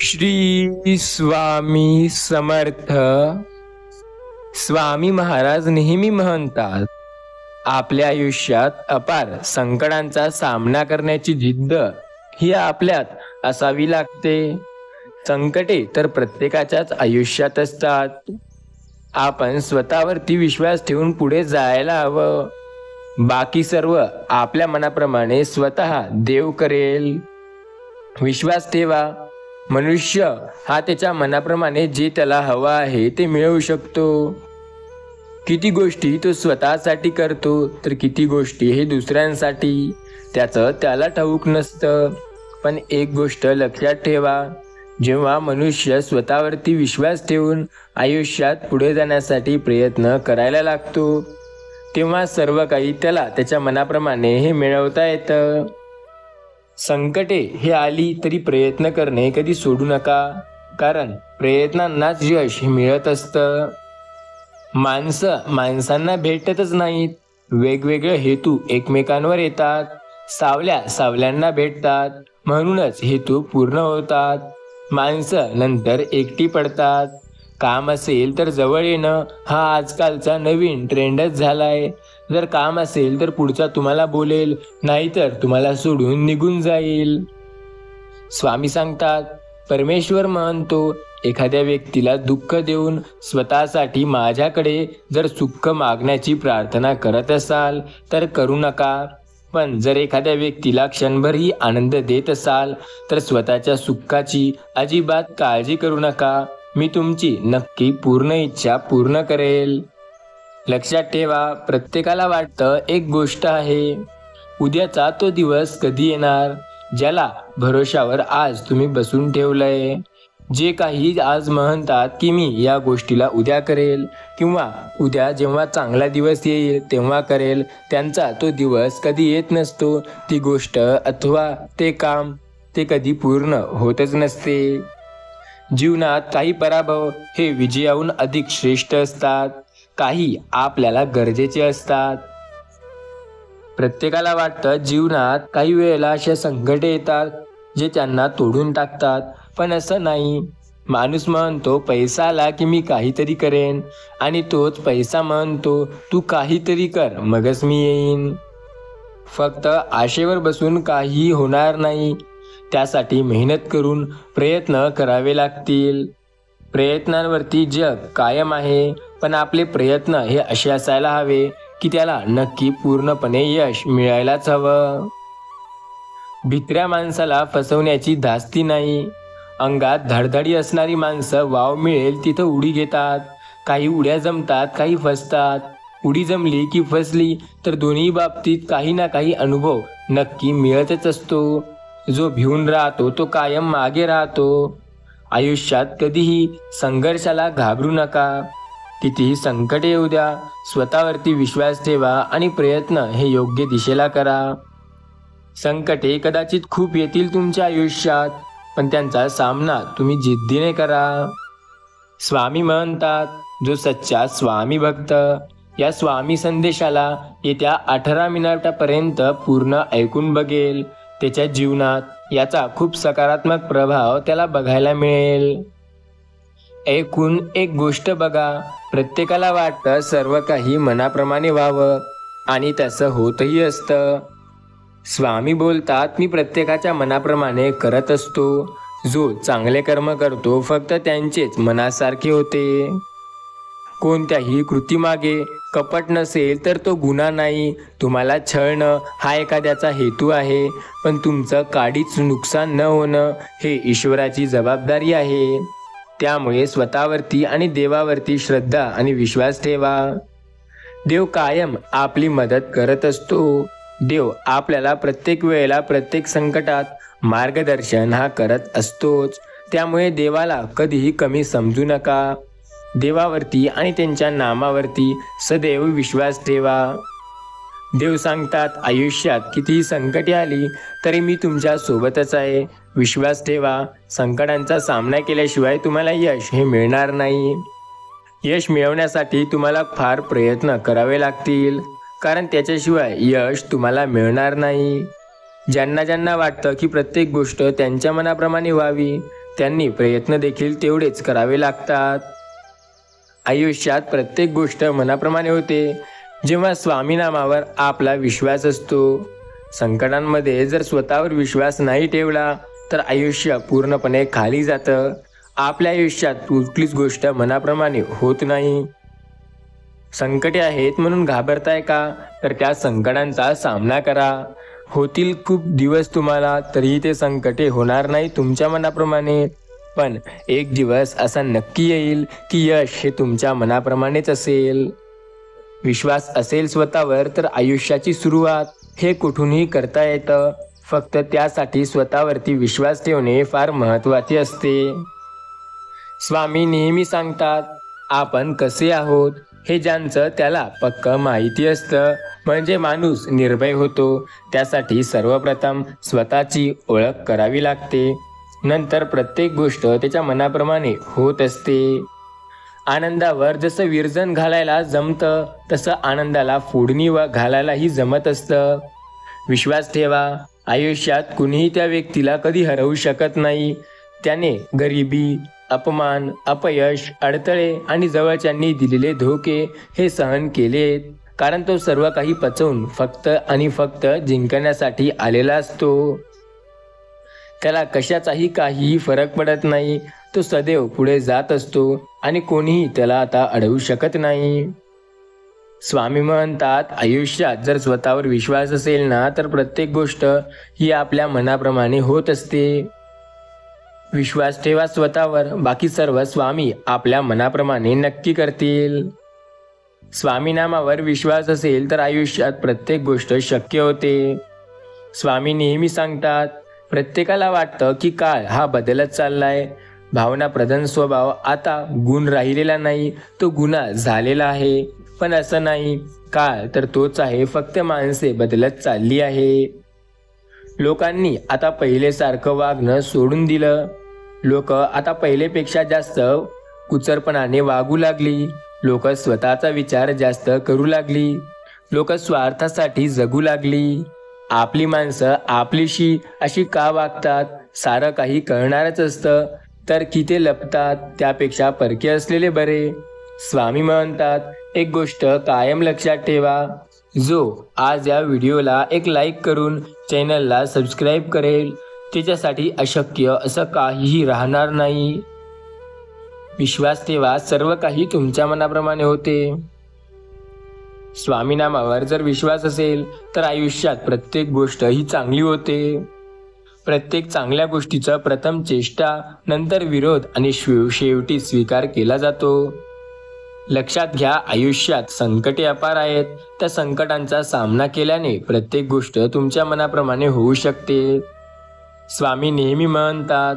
श्री स्वामी समर्थ. स्वामी महाराज नेहमी म्हणतात, आपल्या आयुष्यात अपार संकटांचा सामना करण्याची जिद्द ही आपल्यात असावी लागते. संकटे तर प्रत्येकाच्याच आयुष्यात असतात. आपण स्वतःवरती विश्वास ठेवून पुढे जायला हवं. बाकी सर्व आपल्या मनाप्रमाणे स्वतः देव करेल. विश्वास ठेवा, मनुष्य हा त्याच्या मनाप्रमाणे जे त्याला हवं आहे ते मिळवू शकतो. किती गोष्टी तो स्वतःसाठी करतो तर किती गोष्टी हे दुसऱ्यांसाठी. त्याचं त्याला ठाऊक नसतं. पण एक गोष्ट लक्षात ठेवा, जेव्हा मनुष्य स्वतःवरती विश्वास ठेवून आयुष्यात पुढे जाण्यासाठी प्रयत्न करायला लागतो, तेव्हा सर्व काही त्याला त्याच्या मनाप्रमाणे हे मिळवता येतं. संकटे हे आली तरी प्रयत्न करणे कधी सोडू नका, कारण प्रयत्नांनाच यश हे मिळत असतं. माणसांना भेटतच नाहीत. वेगवेगळे हेतू एकमेकांवर येतात. सावल्यांना भेटतात, म्हणूनच हेतू पूर्ण होतात. माणसं नंतर एकटी पडतात. काम असेल तर जवळ येणं हा आजकालचा नवीन ट्रेंडच झालाय. जर काम असेल तर पुढचा तुम्हाला बोलेल, नाहीतर तुम्हाला सोडून निघून जाईल. स्वामी सांगतात, परमेश्वर म्हणतो, एखाद्या व्यक्तीला दुःख देऊन स्वतःसाठी माझ्याकडे जर सुख मागण्याची प्रार्थना करत असाल तर करू नका. पण जर एखाद्या व्यक्तीला क्षणभरही आनंद देत असाल तर स्वतःच्या सुखाची अजिबात काळजी करू नका. मी तुमची नक्की पूर्ण इच्छा पूर्ण करेल. लक्षात ठेवा, प्रत्येकाला वाटतं एक गोष्ट आहे, उद्याचा तो दिवस कधी येणार. ज्याला भरोशावर आज तुम्ही बसून ठेवलंय, जे काही आज म्हणतात की मी या गोष्टीला उद्या करेल किंवा उद्या जेव्हा चांगला दिवस येईल तेव्हा करेल, त्यांचा तो दिवस कधी येत नसतो. ती गोष्ट अथवा ते काम ते कधी पूर्ण होतच नसते. जीवनात काही पराभव हे विजयाहून अधिक श्रेष्ठ असतात. काही आपल्याला गरजेचे असतात. प्रत्येकाला वाटतं जीवनात काही वेळेला अशा संकटे येतात जे त्यांना तोडून टाकतात, पण असं नाही. माणूस म्हणतो पैसा आला की मी काहीतरी करेन, आणि तोच पैसा म्हणतो तू काहीतरी कर मगच मी येईन. फक्त आशेवर बसून काही होणार नाही. त्यासाठी मेहनत करून प्रयत्न करावे लागतील. प्रयत्नांवरती जग कायम आहे, पण आपले प्रयत्न हे असे असायला हवे की त्याला नक्की पूर्णपणे यश मिळायलाच हवं. भित्र्या माणसाला फसवण्याची धास्ती नाही. अंगात धडधडी असणारी माणसं वाव मिळेल तिथं उडी घेतात. काही उड्या जमतात, काही फसतात. उडी जमली की फसली तर दोन्ही बाबतीत काही ना काही अनुभव नक्की मिळतच असतो. जो भिवून राहतो तो कायम मागे राहतो. आयुष्यात कधीही संघर्षाला घाबरू नका. कितीही संकटे येऊ द्या, स्वतःवरती विश्वास ठेवा आणि प्रयत्न हे योग्य दिशेला करा. संकटे कदाचित खूप येतील तुमच्या आयुष्यात, पण त्यांचा सामना तुम्ही जिद्दीने करा. स्वामी म्हणतात, जो सच्चा स्वामी भक्त या स्वामी संदेशाला येत्या 18 मिनिटापर्यंत पूर्ण ऐकून बघेल, त्याच्या जीवनात याचा खूप सकारात्मक प्रभाव त्याला बघायला मिळेल. ऐकून एक गोष्ट बघा, प्रत्येकाला वाटतं सर्व काही मनाप्रमाणे व्हावं, आणि तसं होतही असतं. स्वामी बोलतात, मी प्रत्येकाच्या मनाप्रमाणे करत असतो. जो चांगले कर्म करतो फक्त त्यांचेच मनासारखे होते. कोणत्याही कृतीमागे कपट नसेल तर तो गुन्हा नाही. तुम्हाला छळणं हा एखाद्याचा हेतू आहे, पण तुमचं काडीच नुकसान न होणं हे ईश्वराची जबाबदारी आहे. त्यामुळे स्वतःवरती आणि देवावरती श्रद्धा आणि विश्वास ठेवा. देव कायम आपली मदत करत असतो. देव आपल्याला प्रत्येक वेळेला प्रत्येक संकटात मार्गदर्शन हा करत असतोच. त्यामुळे देवाला कधीही कमी समजू नका. देवावरती आणि त्यांच्या नामावरती सदैव विश्वास ठेवा. देव सांगतात, आयुष्यात कितीही संकटे आली तरी मी तुमच्या सोबतच आहे. विश्वास ठेवा. संकटांचा सामना केल्याशिवाय तुम्हाला यश हे मिळणार नाही. यश मिळवण्यासाठी तुम्हाला फार प्रयत्न करावे लागतील, कारण त्याच्याशिवाय यश तुम्हाला मिळणार नाही. ज्यांना वाटतं की प्रत्येक गोष्ट त्यांच्या मनाप्रमाणे व्हावी, त्यांनी प्रयत्न देखील तेवढेच करावे लागतात. आयुष्यात प्रत्येक गोष्ट मनाप्रमाणे होते जेव्हा स्वामीनामावर आपला विश्वास असतो. संकटांमध्ये जर स्वतःवर विश्वास नाही ठेवला तर आयुष्य पूर्णपणे खाली जातं. आपल्या आयुष्यात कुठलीच गोष्ट मनाप्रमाणे होत नाही. संकटे आहेत म्हणून घाबरताय का? तर त्या संकटांचा सामना करा. होतील खूप दिवस तुम्हाला, तरीही ते संकटे होणार नाही तुमच्या मनाप्रमाणे. पण एक दिवस असा नक्की येईल की यश हे तुमच्या मनाप्रमाणेच असेल. विश्वास असेल स्वतःवर तर आयुष्याची सुरुवात हे कुठूनही करता येतं. फक्त त्यासाठी स्वतःवरती विश्वास ठेवणे फार महत्त्वाचे असते. स्वामी नेहमी सांगतात, आपण कसे आहोत हे ज्यांचं त्याला पक्कं माहिती असतं म्हणजे माणूस निर्भय होतो. त्यासाठी सर्वप्रथम स्वतःची ओळख करावी लागते. नंतर प्रत्येक गोष्ट त्याच्या मनाप्रमाणे होत असते. आनंदावर जसं विरजण घालायला जमतं तसं आनंदाला फोडणी घालायलाही जमत असतं. विश्वास ठेवा, आयुष्यात कुणीही त्या व्यक्तीला कधी हरवू शकत नाही. त्याने गरिबी, अपमान, अपयश, अडथळे आणि जवळच्यांनी दिलेले धोके हे सहन केलेत. कारण तो सर्व काही पचवून फक्त आणि फक्त जिंकण्यासाठी आलेला असतो. त्याला कशाचाही काहीही फरक पडत नाही. तो सदैव पुढे जात असतो आणि कोणीही त्याला आता अडवू शकत नाही. स्वामी म्हणतात, आयुष्यात जर स्वतःवर विश्वास असेल ना तर प्रत्येक गोष्ट ही आपल्या मनाप्रमाणे होत असते. विश्वास ठेवा स्वतःवर, बाकी सर्व स्वामी आपल्या मनाप्रमाणे नक्की करतील. स्वामी नामावर विश्वास असेल तर आयुष्यात प्रत्येक गोष्ट शक्य होते. स्वामी नेहमी सांगतात, प्रत्येकाला वाटतं की काळ हा बदलत चाललाय. भावनाप्रधान स्वभाव आता गुण राहिलेला नाही, तो गुन्हा झालेला आहे. पण असं नाही, काळ तर तोच आहे, फक्त माणसे बदलत चालली आहे. लोकांनी आता पहिलेसारखं वागणं सोडून दिलं. लोक आता पहिलेपेक्षा जास्त कुचरपणाने वागू लागली. लोक स्वतःचा विचार जास्त करू लागली. लोक स्वार्थासाठी जगू लागली. आपली माणसं आपलीशी अशी का वागतात? सारं काही कळणारच असतं तर किती लपतात? त्यापेक्षा परके असलेले बरे. स्वामी म्हणतात, एक गोष्ट कायम लक्षात ठेवा, जो आज या व्हिडिओला एक लाईक करून चॅनलला सबस्क्राईब करेल त्याच्यासाठी अशक्य असं काहीही राहणार नाही. विश्वास ठेवा, सर्व काही तुमच्या मनाप्रमाणे होते. स्वामीनामावर जर विश्वास असेल तर आयुष्यात प्रत्येक गोष्ट ही चांगली होते. प्रत्येक चांगल्या गोष्टीचा प्रथम चेष्टा, नंतर विरोध आणि शेवटी स्वीकार केला जातो. लक्षात घ्या, आयुष्यात संकटे अपार आहेत. त्या संकटांचा सामना केल्याने प्रत्येक गोष्ट तुमच्या मनाप्रमाणे होऊ शकते. स्वामी नेहमी म्हणतात,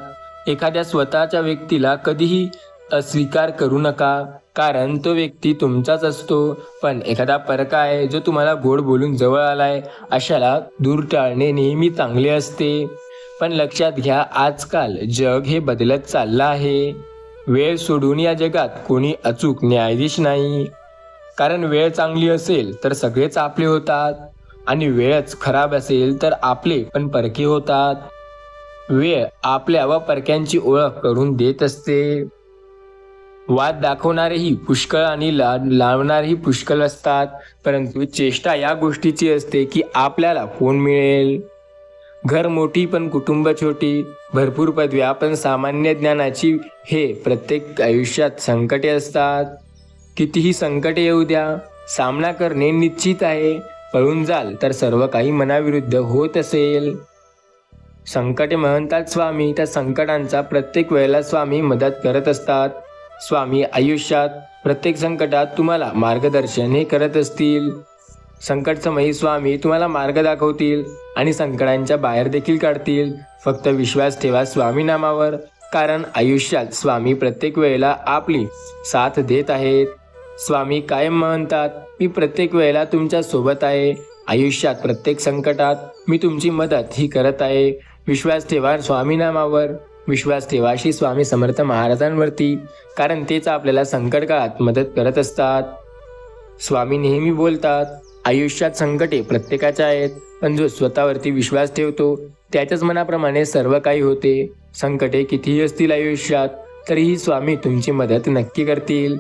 एखाद्या स्वतःच्या व्यक्तीला कधीही अस्वीकार करू नका, कारण तो व्यक्ती तुमचाच असतो. पण एखादा परका आहे जो तुम्हाला गोड बोलून जवळ आलाय, अशाला दूर टाळणे नेहमी चांगले असते. पण लक्षात घ्या, आजकाल जग हे बदलत चाललं आहे. वेळ सोडून या जगात कोणी अचूक न्यायाधीश नाही. कारण वेळ चांगली असेल तर सगळेच आपले होतात आणि वेळच खराब असेल तर आपले पण परके होतात. वेळ आपल्या व परक्यांची ओळख करून देत असते. वाद दाखवणारेही पुष्कळ आणि लावणारेही पुष्कळ असतात, परंतु चेष्टा या गोष्टीची असते की आपल्याला कोण मिळेल. घर मोठी पण कुटुंब छोटी, भरपूर पदव्या पण सामान्य ज्ञानाची, हे प्रत्येक आयुष्यात संकटे असतात. कितीही संकटे येऊ द्या, सामना करणे निश्चित आहे. पळून जाल तर सर्व काही मनाविरुद्ध होत असेल. संकटे म्हणतात स्वामी, त्या संकटांचा प्रत्येक वेळेला स्वामी मदत करत असतात. स्वामी आयुष्यात प्रत्येक संकटात तुम्हाला मार्गदर्शन हे करत असतील. संकटसमयी स्वामी तुम्हाला मार्ग दाखवतील आणि संकटांच्या बाहेर देखील काढतील. फक्त विश्वास ठेवा स्वामी नामावर, कारण आयुष्यात स्वामी प्रत्येक वेळेला आपली साथ देत आहेत. स्वामी कायम म्हणतात, मी प्रत्येक वेळेला तुमच्या सोबत आहे. आयुष्यात प्रत्येक संकटात मी तुमची मदत ही करत आहे. विश्वास ठेवा स्वामी नामावर. विश्वास ठेवा श्री स्वामी समर्थ महाराजांवरती, कारण तेच आपल्याला संकट काळात मदत करत असतात. स्वामी नेहमी बोलतात, आयुष्यात संकटे प्रत्येकाच्या आहेत, पण जो स्वतःवरती विश्वास ठेवतो त्याच्याच मनाप्रमाणे सर्व काही होते. संकटे कितीही असतील आयुष्यात तरीही स्वामी तुमची मदत नक्की करतील.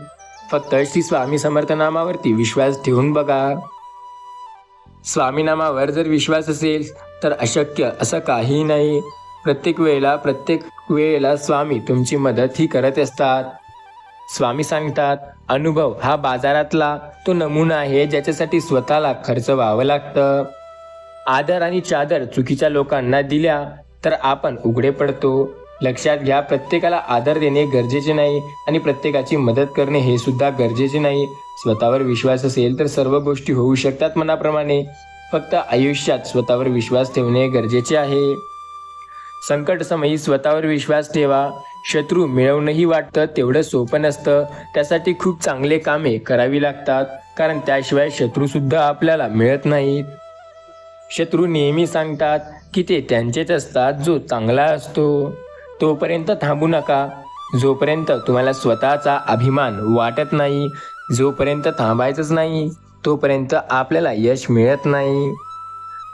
फक्त श्री स्वामी समर्थ नामावरती विश्वास ठेवून बघा. स्वामी नामावर जर विश्वास असेल तर अशक्य असं काहीही नाही. प्रत्येक वेळेला स्वामी तुमची मदत ही करत असतात. स्वामी सांगतात, अनुभव हा बाजारातला तो नमुना आहे ज्याच्यासाठी स्वतःला खर्च व्हावं लागतं. आदर आणि चादर चुकीच्या लोकांना दिल्या तर आपण उघडे पडतो. लक्षात घ्या, प्रत्येकाला आदर देणे गरजेचे नाही आणि प्रत्येकाची मदत करणे हे सुद्धा गरजेचे नाही. स्वतःवर विश्वास असेल तर सर्व गोष्टी होऊ शकतात मनाप्रमाणे. फक्त आयुष्यात स्वतःवर विश्वास ठेवणे गरजेचे आहे. संकट समयी स्वतःवर विश्वास ठेवा. शत्रू मिळवणंही वाटतं तेवढं सोपं नसतं. त्यासाठी खूप चांगले कामे करावी लागतात, कारण त्याशिवाय शत्रूसुद्धा आपल्याला मिळत नाहीत. शत्रू नेहमी सांगतात की ते त्यांचेच असतात जो चांगला असतो. तोपर्यंत थांबू नका जोपर्यंत तुम्हाला स्वतःचा अभिमान वाटत नाही. जोपर्यंत थांबायचंच नाही तोपर्यंत आपल्याला यश मिळत नाही.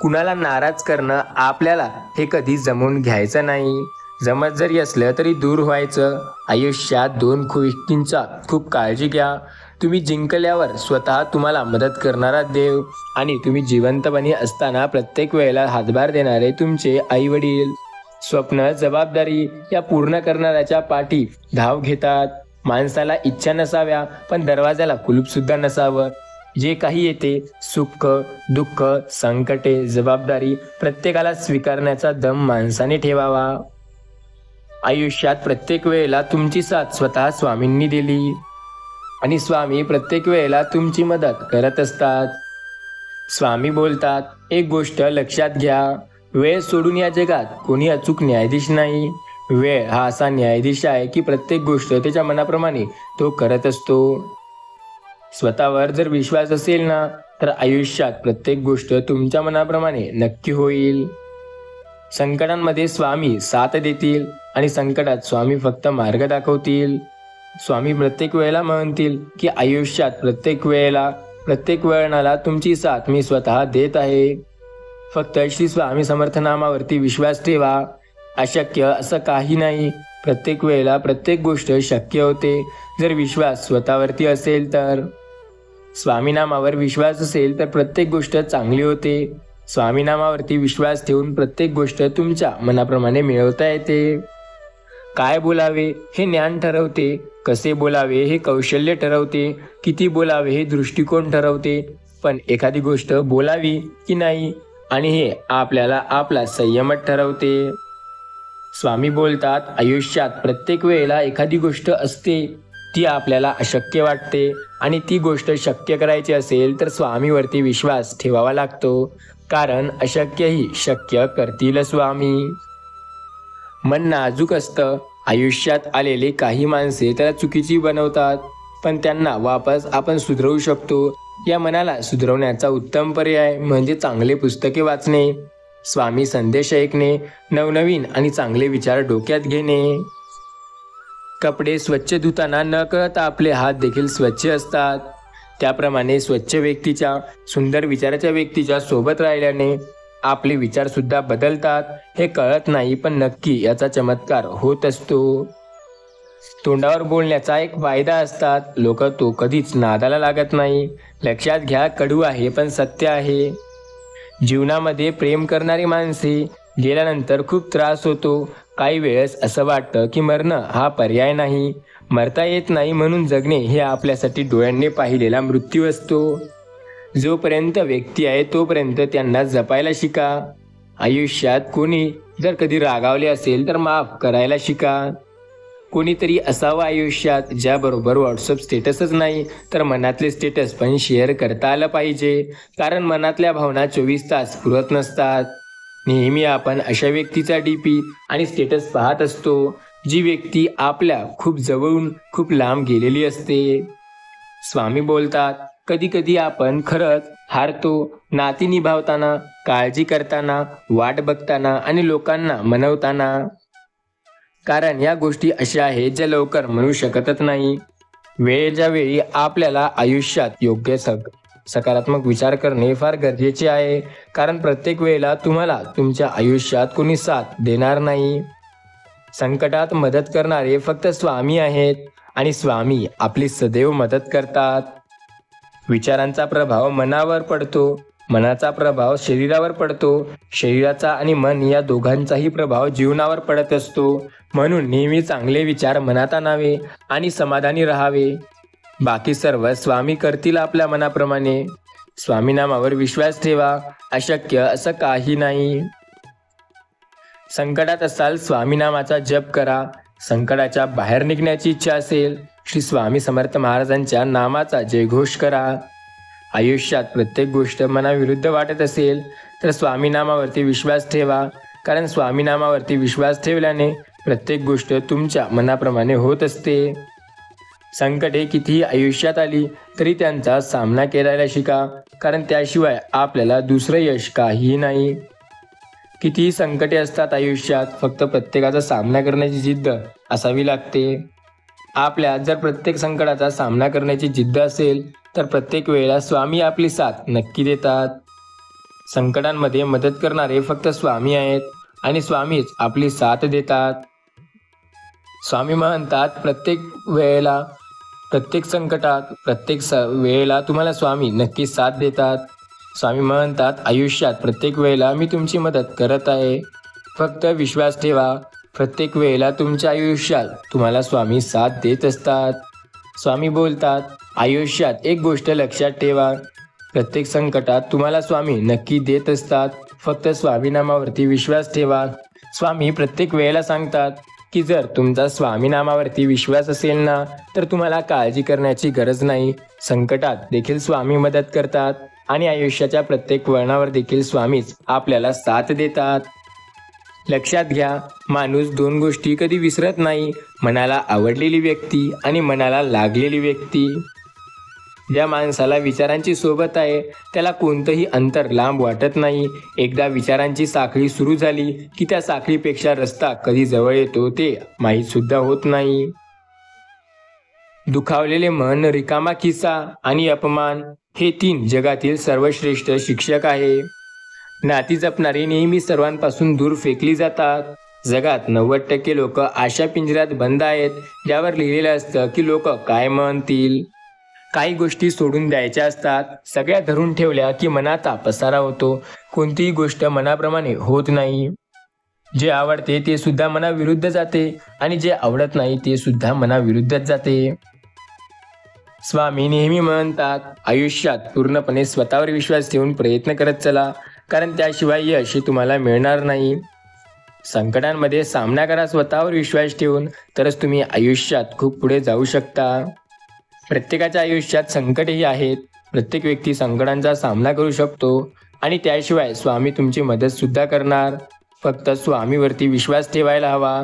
कुणाला नाराज करणं आपल्याला हे कधी जमवून घ्यायचं नाही. जमत जरी असलं तरी दूर व्हायचं. आयुष्यात दोन गोष्टींचा खूप काळजी घ्या. तुम्ही जिंकल्यावर स्वतः तुम्हाला मदत करणारा देव आणि तुम्ही जिवंतपणे असताना प्रत्येक वेळेला हातभार देणारे तुमचे आई वडील. स्वप्न जबाबदारी या पूर्ण करणाऱ्याच्या पाठी धाव घेतात. माणसाला इच्छा नसाव्या पण दरवाजाला कुलूप सुद्धा नसावं. जे काही येते सुख दुःख संकटे जबाबदारी प्रत्येकाला स्वीकारण्याचा दम माणसाने ठेवावा. आयुष्यात प्रत्येक वेळेला तुमची साथ स्वतः स्वामींनी दिली आणि स्वामी प्रत्येक वेळेला तुमची मदत करत असतात. स्वामी बोलतात, एक गोष्ट लक्षात घ्या, वेळ सोडून या जगात कोणी अचूक न्यायाधीश नाही. वेळ हा असा न्यायाधीश आहे की प्रत्येक गोष्ट त्याच्या मनाप्रमाणे तो करत असतो. स्वतःवर जर विश्वास असेल ना तर आयुष्यात प्रत्येक गोष्ट तुमच्या मनाप्रमाणे नक्की होईल. संकटांमध्ये स्वामी साथ देतील आणि संकटात स्वामी फक्त मार्ग दाखवतील. स्वामी प्रत्येक वेळेला म्हणतील की आयुष्यात प्रत्येक वळणाला तुमची साथ मी स्वतः देत आहे. फक्त श्री स्वामी समर्थ नामावरती विश्वास ठेवा. अशक्य असं काही नाही. प्रत्येक वेळेला प्रत्येक गोष्ट शक्य होते जर विश्वास स्वतःवरती असेल तर. स्वामी नामावर विश्वास असेल तर प्रत्येक गोष्ट चांगली होते. स्वामी नामावरती विश्वास ठेवून प्रत्येक गोष्ट तुमच्या मनाप्रमाणे मिळवता येते. काय बोलावे हे ज्ञान ठरवते. कसे बोलावे हे कौशल्य ठरवते. किती बोलावे हे दृष्टिकोन ठरवते. पण एखादी गोष्ट बोलावी की नाही आणि हे आपल्याला आपला संयमच ठरवते. स्वामी बोलतात, आयुष्यात प्रत्येक वेळेला एखादी गोष्ट असते ती आपल्याला अशक्य वाटते आणि ती गोष्ट शक्य करायची असेल तर स्वामीवरती विश्वास ठेवावा लागतो. कारण अशक्यही शक्य करतील स्वामी. मन नाजूक असतं. आयुष्यात आलेले काही माणसे त्याला चुकीची बनवतात पण त्यांना वापस आपण सुधरवू शकतो. या मनाला सुधरवण्याचा उत्तम पर्याय म्हणजे चांगले पुस्तके वाचणे, स्वामी संदेश ऐकणे, नवनवीन आणि चांगले विचार डोक्यात घेणे. कपडे स्वच्छ धुताना नकळत आपले हात देखील स्वच्छ असतात. त्याप्रमाणे स्वच्छ व्यक्तीच्या सुंदर विचाराच्या व्यक्तीच्या सोबत राहिल्याने आपले विचार सुद्धा बदलतात. हे कळत नाही पण नक्की याचा चमत्कार होत असतो. तोंडावर बोलण्याचा एक फायदा असतात. लोक तो कधीच नादाला लागत नाही. लक्षात घ्या, कडू आहे पण सत्य आहे. जीवनामध्ये प्रेम करणारी माणसे गेल्यानंतर खूप त्रास होतो. काही वेळेस असं वाटतं की मरणं हा पर्याय नाही. मरता येत नाही म्हणून जगणे हे आपल्यासाठी डोळ्यांनी पाहिलेला मृत्यू असतो. जोपर्यंत व्यक्ती आहे तोपर्यंत त्यांना जपायला शिका. आयुष्यात कोणी जर कधी रागावले असेल तर माफ करायला शिका. कोणीतरी असावं आयुष्यात ज्याबरोबर व्हॉट्सअप स्टेटसच नाही तर मनातले स्टेटस पण शेअर करता आलं पाहिजे. कारण मनातल्या भावना 24 तास पुरत नसतात. नेहमी आपण अशा व्यक्तीचा डीपी आणि स्टेटस पाहत असतो जी व्यक्ती आपल्या खूप जवळून खूप लांब गेलेली असते. स्वामी बोलतात, कधी कधी आपण खरंच हारतो. नाती निभावताना, काळजी करताना, वाट बघताना आणि लोकांना मनवताना. कारण या गोष्टी अशा आहेत ज्या लवकर म्हणू शकतच नाही. वेळेच्या वेळी आपल्याला आयुष्यात योग्य सकारात्मक विचार करणे फार गरजेचे आहे. कारण प्रत्येक वेळेला तुम्हाला तुमच्या आयुष्यात कोणी साथ देणार नाही. संकटात मदत करणारे फक्त स्वामी आहेत आणि स्वामी आपली सदैव मदत करतात. विचारांचा प्रभाव मनावर पडतो, मनाचा प्रभाव शरीरावर पडतो, शरीराचा आणि मन या दोघांचाही प्रभाव जीवनावर पडत असतो. म्हणून नेहमी चांगले विचार मनात आणावे आणि समाधानी राहावे. बाकी सर्व स्वामी करतील आपल्या मनाप्रमाणे. स्वामी नामावर विश्वास ठेवा, अशक्य असं काही नाही. संकटात असाल स्वामी नामाचा जप करा. संकटाच्या बाहेर निघण्याची इच्छा असेल श्री स्वामी समर्थ महाराजांच्या नामाचा जयघोष करा. आयुष्यात प्रत्येक गोष्ट मनाविरुद्ध वाटत असेल तर स्वामी नामावरती विश्वास ठेवा, कारण स्वामी नामावरती विश्वास ठेवल्याने प्रत्येक गोष्ट तुमच्या मनाप्रमाणे होत असते. संकटे कितीही आयुष्यात आली तरी त्यांचा सामना करायला शिका, कारण त्याशिवाय आपल्याला दुसरं यश काहीही नाही. कितीही संकटे असतात आयुष्यात, फक्त प्रत्येकाचा सामना करण्याची जिद्द असावी लागते. आपल्यात जर प्रत्येक संकटाचा सामना करण्याची जिद्द असेल तर प्रत्येक वेळेला स्वामी आपली साथ नक्की देतात. संकटांमध्ये मदत करणारे फक्त स्वामी आहेत आणि स्वामीच आपली साथ देतात. स्वामी म्हणतात प्रत्येक वेळेला, प्रत्येक संकटात, प्रत्येक वेळेला तुम्हाला स्वामी नक्की साथ देतात. स्वामी म्हणतात आयुष्यात प्रत्येक वेळेला मी तुमची मदत करत आहे, फक्त विश्वास ठेवा. प्रत्येक वेळेला तुमच्या आयुष्यात तुम्हाला स्वामी साथ देत असतात. स्वामी बोलतात आयुष्यात एक गोष्ट लक्षात ठेवा, प्रत्येक संकटात तुम्हाला स्वामी नक्की देत असतात, फक्त स्वामी नामावरती विश्वास ठेवा. स्वामी प्रत्येक वेळेला सांगतात की जर तुमचा स्वामी नामावरती विश्वास असेल ना तर तुम्हाला काळजी करण्याची गरज नाही. संकटात देखील स्वामी मदत करतात आणि आयुष्याच्या प्रत्येक वळणावर देखील स्वामीच आपल्याला साथ देतात. लक्षात घ्या, माणूस दोन गोष्टी कधी विसरत नाही, मनाला आवडलेली व्यक्ती आणि मनाला लागलेली व्यक्ती. ज्या माणसाला विचारांची सोबत आहे त्याला कोणतंही अंतर लांब वाटत नाही. एकदा विचारांची साखळी सुरू झाली की त्या साखळीपेक्षा रस्ता कधी जवळ येतो ते माहीत सुद्धा होत नाही. दुखावलेले मन, रिकामा खिसा आणि अपमान हे 3 जगातील सर्वश्रेष्ठ शिक्षक आहे. नाती जपणारी नेहमी सर्वांपासून दूर फेकली जातात. जगात 90% लोक आशा पिंजऱ्यात बंद आहेत, ज्यावर लिहिलेलं असतं की लोक काय म्हणतील. काही गोष्टी सोडून द्यायच्या असतात, सगळ्या धरून ठेवल्या की मनाचा पसारा होतो. कोणतीही गोष्ट मनाप्रमाणे होत नाही. जे आवडते ते सुद्धा मनाविरुद्ध जाते आणि जे आवडत नाही ते सुद्धा मनाविरुद्धच जाते. स्वामी नेहमी म्हणतात आयुष्यात पूर्णपणे स्वतःवर विश्वास ठेवून प्रयत्न करत चला, कारण त्याशिवाय यश तुम्हाला मिळणार नाही. संकटांमध्ये सामना करा स्वतःवर विश्वास ठेवून, तरच तुम्ही आयुष्यात खूप पुढे जाऊ शकता. प्रत्येकाच्या आयुष्यात संकटही आहेत. प्रत्येक व्यक्ती संकटांचा सामना करू शकतो आणि त्याशिवाय स्वामी तुमची मदत सुद्धा करणार. फक्त स्वामीवरती विश्वास ठेवायला हवा.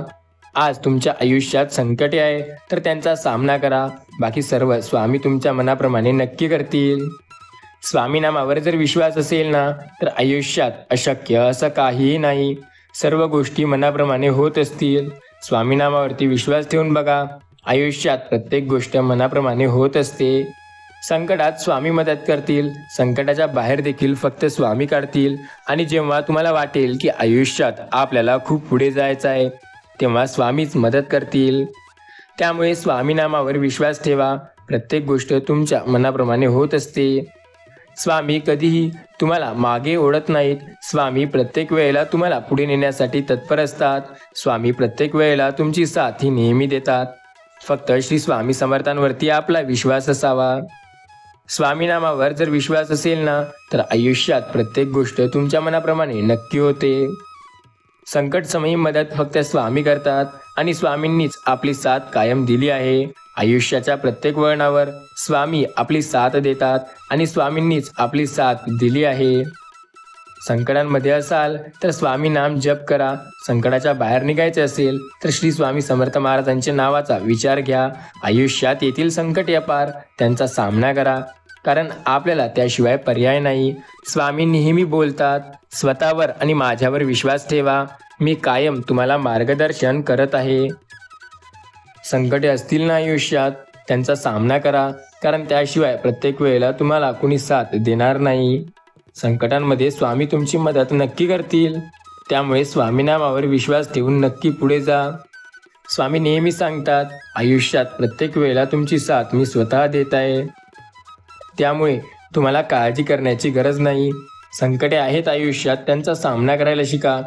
आज तुमच्या आयुष्यात संकटे आहे तर त्यांचा सामना करा, बाकी सर्व स्वामी तुमच्या मनाप्रमाणे नक्की करतील. स्वामी नामावर जर विश्वास असेल ना तर आयुष्यात अशक्य असं काहीही नाही. सर्व गोष्टी मनाप्रमाणे होत असतील. स्वामी नामावरती विश्वास ठेवून बघा, आयुष्यात प्रत्येक गोष्ट मनाप्रमाणे होत असते. संकटात स्वामी मदत करतील, संकटाच्या बाहेर देखील फक्त स्वामी काढतील. आणि जेव्हा तुम्हाला वाटेल की आयुष्यात आपल्याला खूप पुढे जायचं आहे तेव्हा स्वामीच मदत करतील. त्यामुळे स्वामी नामावर विश्वास ठेवा, प्रत्येक गोष्ट तुमच्या मनाप्रमाणे होत असते. स्वामी कधीही तुम्हाला मागे ओढत नाहीत. स्वामी प्रत्येक वेळेला तुम्हाला पुढे नेण्यासाठी तत्पर असतात. स्वामी प्रत्येक वेळेला तुमची साथ ही नेहमी देतात. फक्त श्री स्वामी समर्थांवरती आपला विश्वास असावा. स्वामी नामावर जर विश्वास असेल ना तर आयुष्यात प्रत्येक गोष्ट तुमच्या मनाप्रमाणे नक्की होते. संकट समयी मदत फक्त स्वामी करतात आणि स्वामींनीच आपली साथ कायम दिली आहे. आयुष्याच्या प्रत्येक वळणावर स्वामी आपली साथ देतात आणि स्वामींनीच आपली साथ दिली आहे. संकटांमध्ये असाल तर स्वामी नाम जप करा. संकटाच्या बाहेर निघायचे असेल तर श्री स्वामी समर्थ महाराजांच्या नावाचा विचार घ्या. आयुष्यात येथील संकट अपार, त्यांचा सामना करा, कारण आपल्याला त्याशिवाय पर्याय नाही. स्वामी नेहमी बोलतात स्वतःवर आणि माझ्यावर विश्वास ठेवा, मी कायम तुम्हाला मार्गदर्शन करत आहे. संकटे असतील ना आयुष्यात त्यांचा सामना करा, कारण त्याशिवाय प्रत्येक वेळेला तुम्हाला कुणी साथ देणार नाही. संकटांमध्ये स्वामी तुमची मदत नक्की करतील. त्यामुळे स्वामी नामावर विश्वास ठेवून नक्की पुढे जा. स्वामी नेहमी सांगतात, आयुष्यात प्रत्येक वेळेला तुमची साथ मी स्वतः देत आहे. त्यामुळे तुम्हाला काळजी करण्याची गरज नाही. संकटे आहेत आयुष्यात, त्यांचा सामना करायला शिका.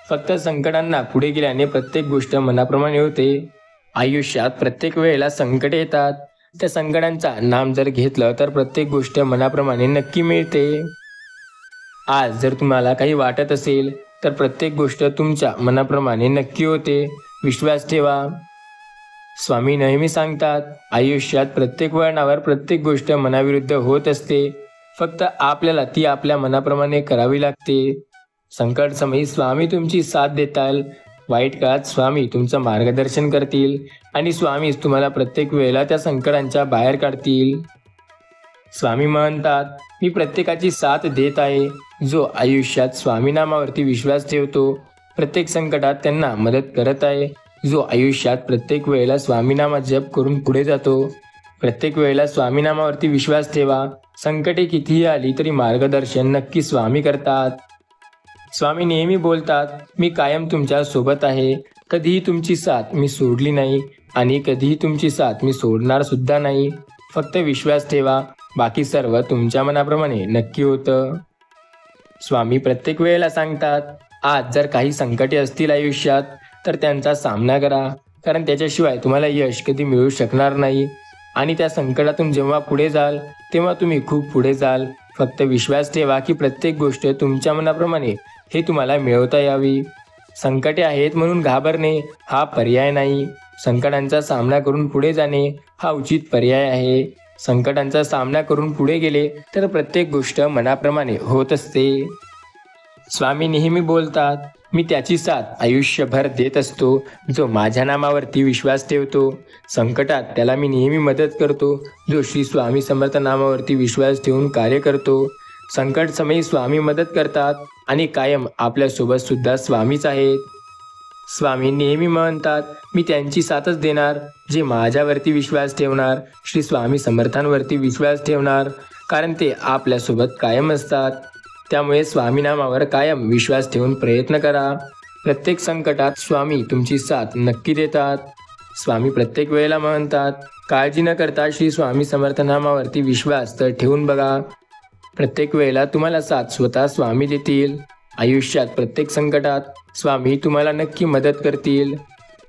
फक्त संकटांना पुढे गेल्याने प्रत्येक गोष्ट मनाप्रमाणे होते. आयुष्यात प्रत्येक वेळेला संकटे येतात. त्या संकटांचा नाम जर घेतलं तर प्रत्येक गोष्ट मनाप्रमाणे नक्की मिळते. आज जर तुम्हाला काही वाटत असेल तर प्रत्येक गोष्ट तुमच्या मनाप्रमाणे नक्की होते. विश्वास ठेवा. स्वामी नेहमी सांगतात, आयुष्यात प्रत्येक वळणावर प्रत्येक गोष्ट मनाविरुद्ध होत असते. फक्त आपल्याला ती आपल्या मनाप्रमाणे करावी लागते. संकट समयी स्वामी तुमची साथ देताल. वाईट काळात स्वामी तुमचं मार्गदर्शन करतील आणि स्वामीच तुम्हाला प्रत्येक वेळेला त्या संकटांच्या बाहेर काढतील. स्वामी म्हणतात, मी प्रत्येकाची साथ देत आहे. जो आयुष्यात स्वामी नामावरती विश्वास ठेवतो, प्रत्येक संकटात त्यांना मदत करत आहे. जो आयुष्यात प्रत्येक वेळेला स्वामीनामा जप करून पुढे जातो, प्रत्येक वेळेला स्वामीनामावरती विश्वास ठेवा. संकटे कितीही आली तरी मार्गदर्शन नक्की स्वामी करतात. स्वामी नेहमी बोलतात, मी कायम तुमच्या सोबत आहे. कधीही तुमची साथ मी सोडली नाही आणि कधीही तुमची साथ मी सोडणार सुद्धा नाही. फक्त विश्वास ठेवा, बाकी सर्व तुमच्या मनाप्रमाणे नक्की होतं. स्वामी प्रत्येक वेळेला सांगतात, आज जर काही संकटे असतील आयुष्यात तर त्यांचा सामना करा, कारण त्याच्याशिवाय तुम्हाला यश कधी मिळू शकणार नाही. आणि त्या संकटातून जेव्हा पुढे जाल तेव्हा तुम्ही खूप पुढे जाल. फक्त विश्वास ठेवा की प्रत्येक गोष्ट तुमच्या मनाप्रमाणे हे तुम्हाला मिळवता यावी. संकटे आहेत म्हणून घाबरणे हा पर्याय नाही. संकटांचा सामना करून पुढे जाणे हा उचित पर्याय आहे. संकटांचा सामना करून पुढे गेले तर प्रत्येक गोष्ट मनाप्रमाणे होत असते. स्वामी नेहमी बोलतात, मी त्याची साथ आयुष्यभर देत असतो. जो माझ्या नामावरती विश्वास ठेवतो, संकटात त्याला मी नेहमी मदत करतो. जो श्री स्वामी समर्थ नामावरती विश्वास ठेवून कार्य करतो, संकट समयी स्वामी मदत करतात आणि कायम आपल्यासोबत सुद्धा स्वामीच आहेत. स्वामी नेहमी म्हणतात, मी त्यांची साथच देणार जे माझ्यावरती विश्वास ठेवणार, श्री स्वामी समर्थांवरती विश्वास ठेवणार, कारण ते आपल्यासोबत कायम असतात. त्यामुळे स्वामीनामावर कायम विश्वास ठेवून प्रयत्न करा. प्रत्येक संकटात स्वामी तुमची साथ नक्की देतात. स्वामी प्रत्येक वेळेला म्हणतात, काळजी न करता श्री स्वामी समर्थ नामावरती विश्वास तर ठेवून बघा. प्रत्येक वेळेला तुम्हाला साथ स्वतः स्वामी देतील. आयुष्यात प्रत्येक संकटात स्वामी तुम्हाला नक्की मदत करतील.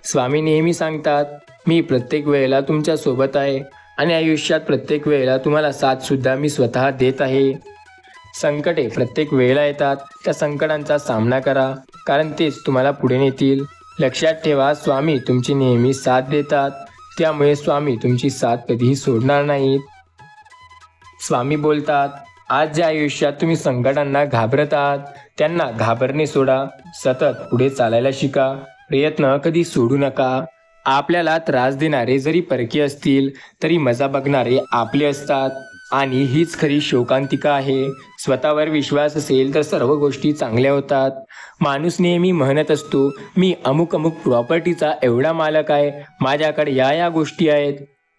स्वामी नेहमी सांगतात, मी प्रत्येक वेळेला तुमच्या सोबत आहे आणि आयुष्यात प्रत्येक वेळेला तुम्हाला साथ सुद्धा मी स्वतः देत आहे. संकटे प्रत्येक वेळेला येतात, त्या संकटांचा सामना करा, कारण तेच तुम्हाला पुढे नेतील. लक्षात ठेवा, स्वामी तुमची नेहमी साथ देतात. त्यामुळे स्वामी तुमची साथ कधीही सोडणार नाहीत. स्वामी बोलतात, आज ज्या आयुष्यात तुम्ही संकटांना घाबरत आहात त्यांना घाबरणे सोडा. सतत पुढे चालायला शिका. प्रयत्न कधी सोडू नका. आपल्याला त्रास देणारे जरी परके असतील तरी मजा बघणारे आपले असतात आणि हीच खरी शोकांतिका आहे. स्वतःवर विश्वास असेल तर सर्व गोष्टी चांगल्या होतात. माणूस नेहमी म्हणत असतो, मी अमुक अमुक प्रॉपर्टीचा एवढा मालक आहे, माझ्याकडे या गोष्टी आहेत.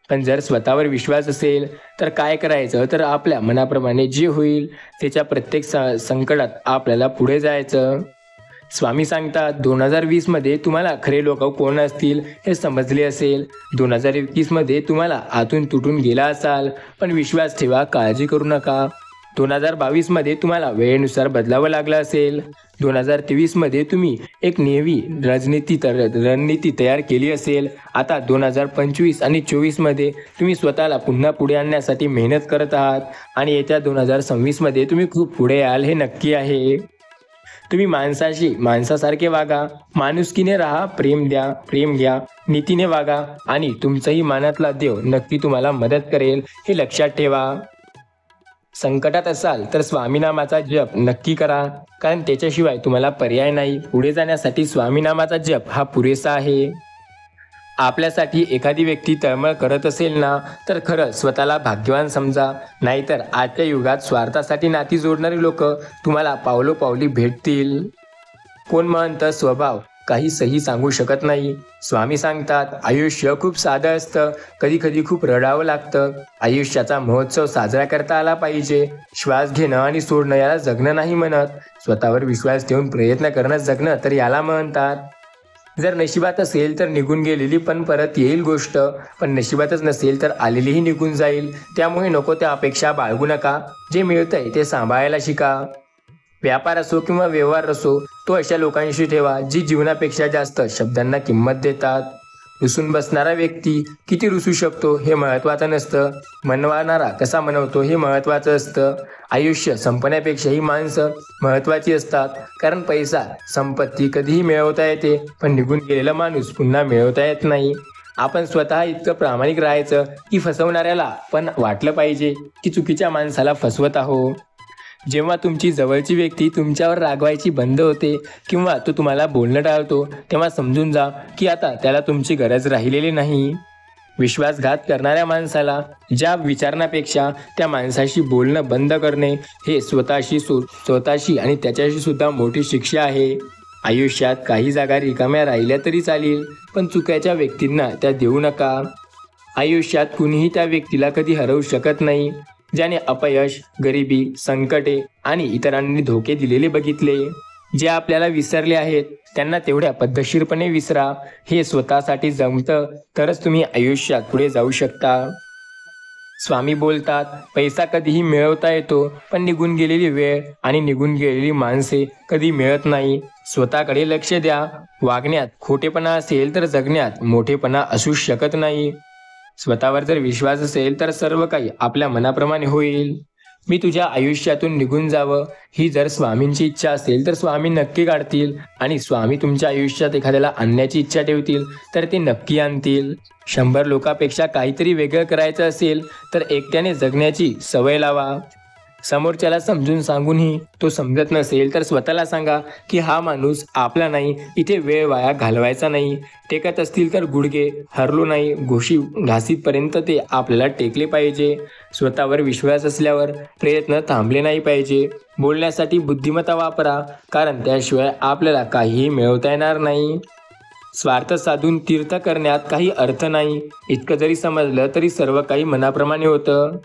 पण जर स्वतःवर विश्वास असेल तर काय करायचं, तर आपल्या मनाप्रमाणे जे होईल त्याच्या प्रत्येक संकटात आपल्याला पुढे जायचं. स्वामी सांगतात, 2020 मध्ये तुम्हाला खरे लोक कोण असतील हे समजले असेल. 2021 मध्ये तुम्हाला आतून तुटून गेला असाल, पण विश्वास ठेवा, काळजी करू नका. 2022 मध्ये तुम्हाला वेळेनुसार बदलावं लागलं असेल. 2023 मध्ये तुम्ही एक नवी रणनीती तयार केली असेल. आता 2025 आणि 24 मध्ये तुम्ही स्वतःला पुन्हा पुढे आणण्यासाठी मेहनत करत आहात आणि येत्या 2026 मध्ये तुम्ही खूप पुढे याल हे नक्की आहे. तुम्ही माणसासारखे वागा, माणुसकीने राहा, प्रेम घ्या, नीतीने वागा आणि तुमचाही मनातला देव नक्की तुम्हाला मदत करेल हे लक्षात ठेवा. संकटात असाल तर स्वामीनामाचा जप नक्की करा, कारण त्याच्याशिवाय तुम्हाला पर्याय नाही. पुढे जाण्यासाठी स्वामीनामाचा जप हा पुरेसा आहे. आपल्यासाठी एखादी व्यक्ती तळमळ करत असेल ना, तर खरं स्वतःला भाग्यवान समजा. नाहीतर आजच्या युगात स्वार्थासाठी नाती जोडणारी लोक तुम्हाला पावलोपावली भेटतील. कोण म्हणतं स्वभाव काही सही सांगू शकत नाही. स्वामी सांगतात, आयुष्य खूप साधं असतं, कधी कधी खूप रडावं लागतं. आयुष्याचा महोत्सव साजरा करता आला पाहिजे. श्वास घेणं आणि सोडणं याला जगणं नाही म्हणत. स्वतःवर विश्वास ठेवून प्रयत्न करणं जगणं तर याला म्हणतात. जर नशिबात असेल तर निघून गेलेली पण परत येईल गोष्ट, पण नशिबातच नसेल तर आलेलीही निघून जाईल. त्यामुळे नको त्या अपेक्षा बाळगू नका. जे मिळतंय ते सांभाळायला शिका. व्यापार असो किंवा व्यवहार असो, तो अशा लोकांशी ठेवा जी जीवनापेक्षा जास्त शब्दांना किंमत देतात. रुसून बसणारा व्यक्ती किती रुसू शकतो हे महत्त्वाचं नसतं, मनवणारा कसा मनवतो हे महत्त्वाचं असतं. आयुष्य संपण्यापेक्षाही माणसं महत्त्वाची असतात, कारण पैसा, संपत्ती कधीही मिळवता येते, पण निघून गेलेला माणूस पुन्हा मिळवता येत नाही. आपण स्वतः इतकं प्रामाणिक राहायचं की फसवणाऱ्याला पण वाटलं पाहिजे की चुकीच्या माणसाला फसवत आहो. जेव्हा तुमची जवळची व्यक्ती तुमच्यावर रागवायची बंद होते किंवा तो तुम्हाला बोलणं टाळतो, तेव्हा समजून जा की आता त्याला तुमची गरज राहिलेली नाही. विश्वासघात करणाऱ्या माणसाला ज्या विचारण्यापेक्षा त्या माणसाशी बोलणं बंद करणे हे स्वतःशी आणि त्याच्याशी सुद्धा मोठी शिक्षा आहे. आयुष्यात काही जागा रिकाम्या राहिल्या तरी चालेल, पण चुकीच्या व्यक्तींना त्या देऊ नका. आयुष्यात कुणीही त्या व्यक्तीला कधी हरवू शकत नाही ज्याने अपयश, गरिबी, संकटे आणि इतरांनी धोके दिलेले बघितले. जे आपल्याला विसरले आहेत त्यांना तेवढ्या पद्धतशीरपणे विसरा. हे स्वतःसाठी जमतं तरच तुम्ही आयुष्यात पुढे जाऊ शकता. स्वामी बोलतात, पैसा कधीही मिळवता येतो, पण निघून गेलेली वेळ आणि निघून गेलेली माणसे कधी मिळत नाही. स्वतःकडे लक्ष द्या. वागण्यात खोटेपणा असेल तर जगण्यात मोठेपणा असू शकत नाही. स्वतःवर जर विश्वास असेल तर सर्व काही आपल्या मनाप्रमाणे होईल. मी तुझ्या आयुष्यातून निघून जावं ही जर स्वामींची इच्छा असेल तर स्वामी नक्की काढतील, आणि स्वामी तुमच्या आयुष्यात एखाद्याला आणण्याची इच्छा ठेवतील तर ते नक्की आणतील. 100 लोकांपेक्षा काहीतरी वेगळं करायचं असेल तर एकट्याने जगण्याची सवय लावा. समोरच्याला समजून सांगूनही तो समजत नसेल तर स्वतःला सांगा की हा माणूस आपला नाही, इथे वेळ वाया घालवायचा नाही. टेकत असतील तर गुडघे, हरलो नाही घोशी घासीपर्यंत ते आपल्याला टेकले पाहिजे. स्वतःवर विश्वास असल्यावर प्रयत्न थांबले नाही पाहिजे. बोलण्यासाठी बुद्धिमत्ता वापरा, कारण त्याशिवाय आपल्याला काहीही मिळवता येणार नाही. स्वार्थ साधून तीर्थ करण्यात काही अर्थ नाही. इतकं जरी समजलं तरी सर्व काही मनाप्रमाणे होतं.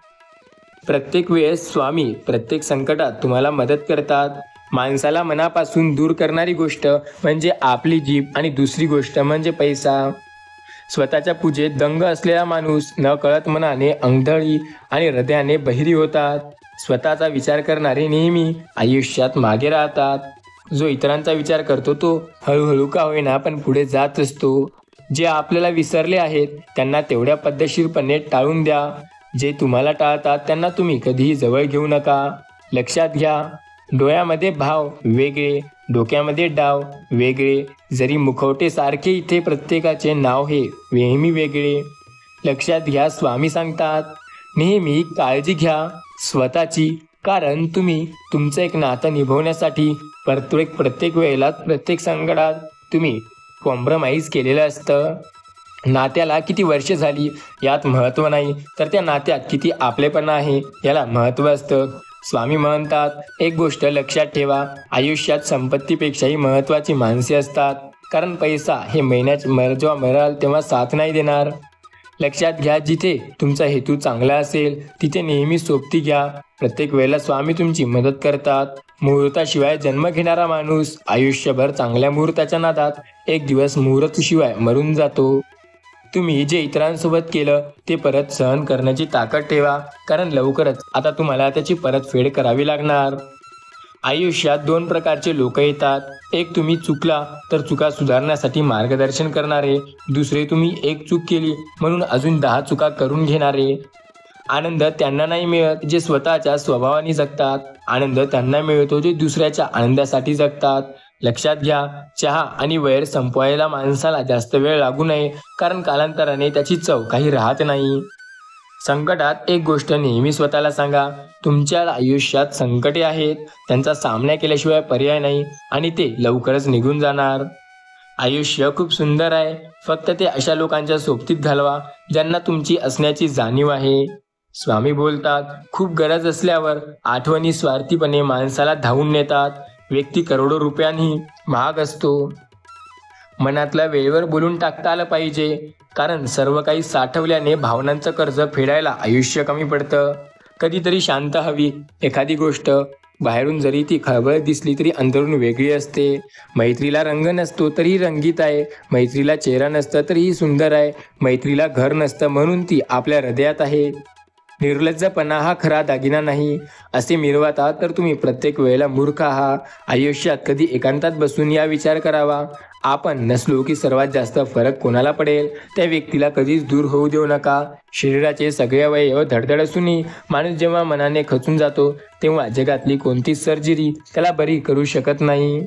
प्रत्येक वेळेस स्वामी प्रत्येक संकटात तुम्हाला मदत करतात. माणसाला मनापासून दूर करणारी गोष्ट म्हणजे आपली जीभ आणि दुसरी गोष्ट म्हणजे पैसा. स्वतःच्या पूजेत दंग असलेला माणूस नकळत मनाने अंधळी आणि हृदयाने बहिरी होतात. स्वतःचा विचार करणारे नेहमी आयुष्यात मागे राहतात. जो इतरांचा विचार करतो तो हळूहळू का होईना पण पुढे जात असतो. जे आपल्याला विसरले आहेत त्यांना तेवढ्या पद्धतशीरपणे टाळून द्या. जे तुम्हाला टाळतात त्यांना तुम्ही कधीही जवळ घेऊ नका. लक्षात घ्या, डोळ्यामध्ये भाव वेगळे, डोक्यामध्ये डाव वेगळे. जरी मुखवटे सारखे, इथे प्रत्येकाचे नाव हे नेहमी वेगळे. लक्षात घ्या, स्वामी सांगतात, नेहमी काळजी घ्या स्वतःची, कारण तुम्ही तुमचं एक नातं निभवण्यासाठी प्रत्येक वेळेला प्रत्येक संकटात तुम्ही कॉम्प्रोमाइज केलेलं असतं. नात्याला किती वर्षे झाली यात महत्त्व नाही, तर त्या नात्यात किती आपलेपणा आहे याला महत्त्व असतं. स्वामी म्हणतात, एक गोष्ट लक्षात ठेवा, आयुष्यात संपत्तीपेक्षाही महत्त्वाची माणसे असतात, कारण पैसा हे जेव्हा मराल तेव्हा साथ नाही देणार. लक्षात घ्या, जिथे तुमचा हेतू चांगला असेल तिथे नेहमी सोबती घ्या. प्रत्येक वेळेला स्वामी तुमची मदत करतात. मुहूर्ताशिवाय जन्म घेणारा माणूस आयुष्यभर चांगल्या मुहूर्ताच्या नादात एक दिवस मुहूर्ताशिवाय मरून जातो. तुम्ही जे इतरांसोबत केलं ते परत सहन करण्याची ताकद ठेवा, कारण लवकरच आता तुम्हाला त्याची परतफेड करावी लागणार. आयुष्यात 2 प्रकारचे लोक येतात. एक, तुम्ही चुकला तर चुका सुधारण्यासाठी मार्गदर्शन करणारे. दुसरे, तुम्ही एक चूक केली म्हणून अजून 10 चुका करून घेणारे. आनंद त्यांना नाही मिळत जे स्वतःच्या स्वभावाने जगतात. आनंद त्यांना मिळतो जे दुसऱ्याच्या आनंदासाठी जगतात. लक्षात घ्या, चहा आणि वैर संपवायला माणसाला जास्त वेळ लागू नये, कारण कालांतराने त्याची चव काही राहत नाही. संकटात एक गोष्ट नेहमी स्वतःला सांगा, तुमच्या आयुष्यात संकटे आहेत, त्यांचा सामना केल्याशिवाय पर्याय नाही आणि ते लवकरच निघून जाणार. आयुष्य खूप सुंदर आहे, फक्त ते अशा लोकांच्या सोबतीत घालवा ज्यांना तुमची असण्याची जाणीव आहे. स्वामी बोलतात, खूप गरज असल्यावर आठवणी स्वार्थीपणे माणसाला धावून नेतात. व्यक्ती करोडो रुपयांनी महाग असतो. मनातल्या वेळेवर बोलून टाकता आलं पाहिजे, कारण सर्व काही साठवल्याने भावनांचं कर्ज फेडायला आयुष्य कमी पडतं. कधीतरी शांत हवी, एखादी गोष्ट बाहेरून जरी ती खळबळ दिसली तरी अंदरून वेगळी असते. मैत्रीला रंग नसतो तरीही रंगीत आहे. मैत्रीला चेहरा नसतं तरीही सुंदर आहे. मैत्रीला घर नसतं म्हणून ती आपल्या हृदयात आहे. निर्लज्जपणा हा खरा दागिना नाही असे मिरवता तर तुम्ही प्रत्येक वेळेला मूर्ख आहात. आयुष्यात कधी एकांतात बसून या विचार करावा. आपण नसलो की सर्वात जास्त फरक कोणाला पडेल त्या व्यक्तीला कधीच दूर होऊ देऊ नका. शरीराचे सगळे अवयव धडधड असूनही माणूस जेव्हा मनाने खचून जातो तेव्हा जगातली कोणतीच सर्जरी त्याला बरी करू शकत नाही.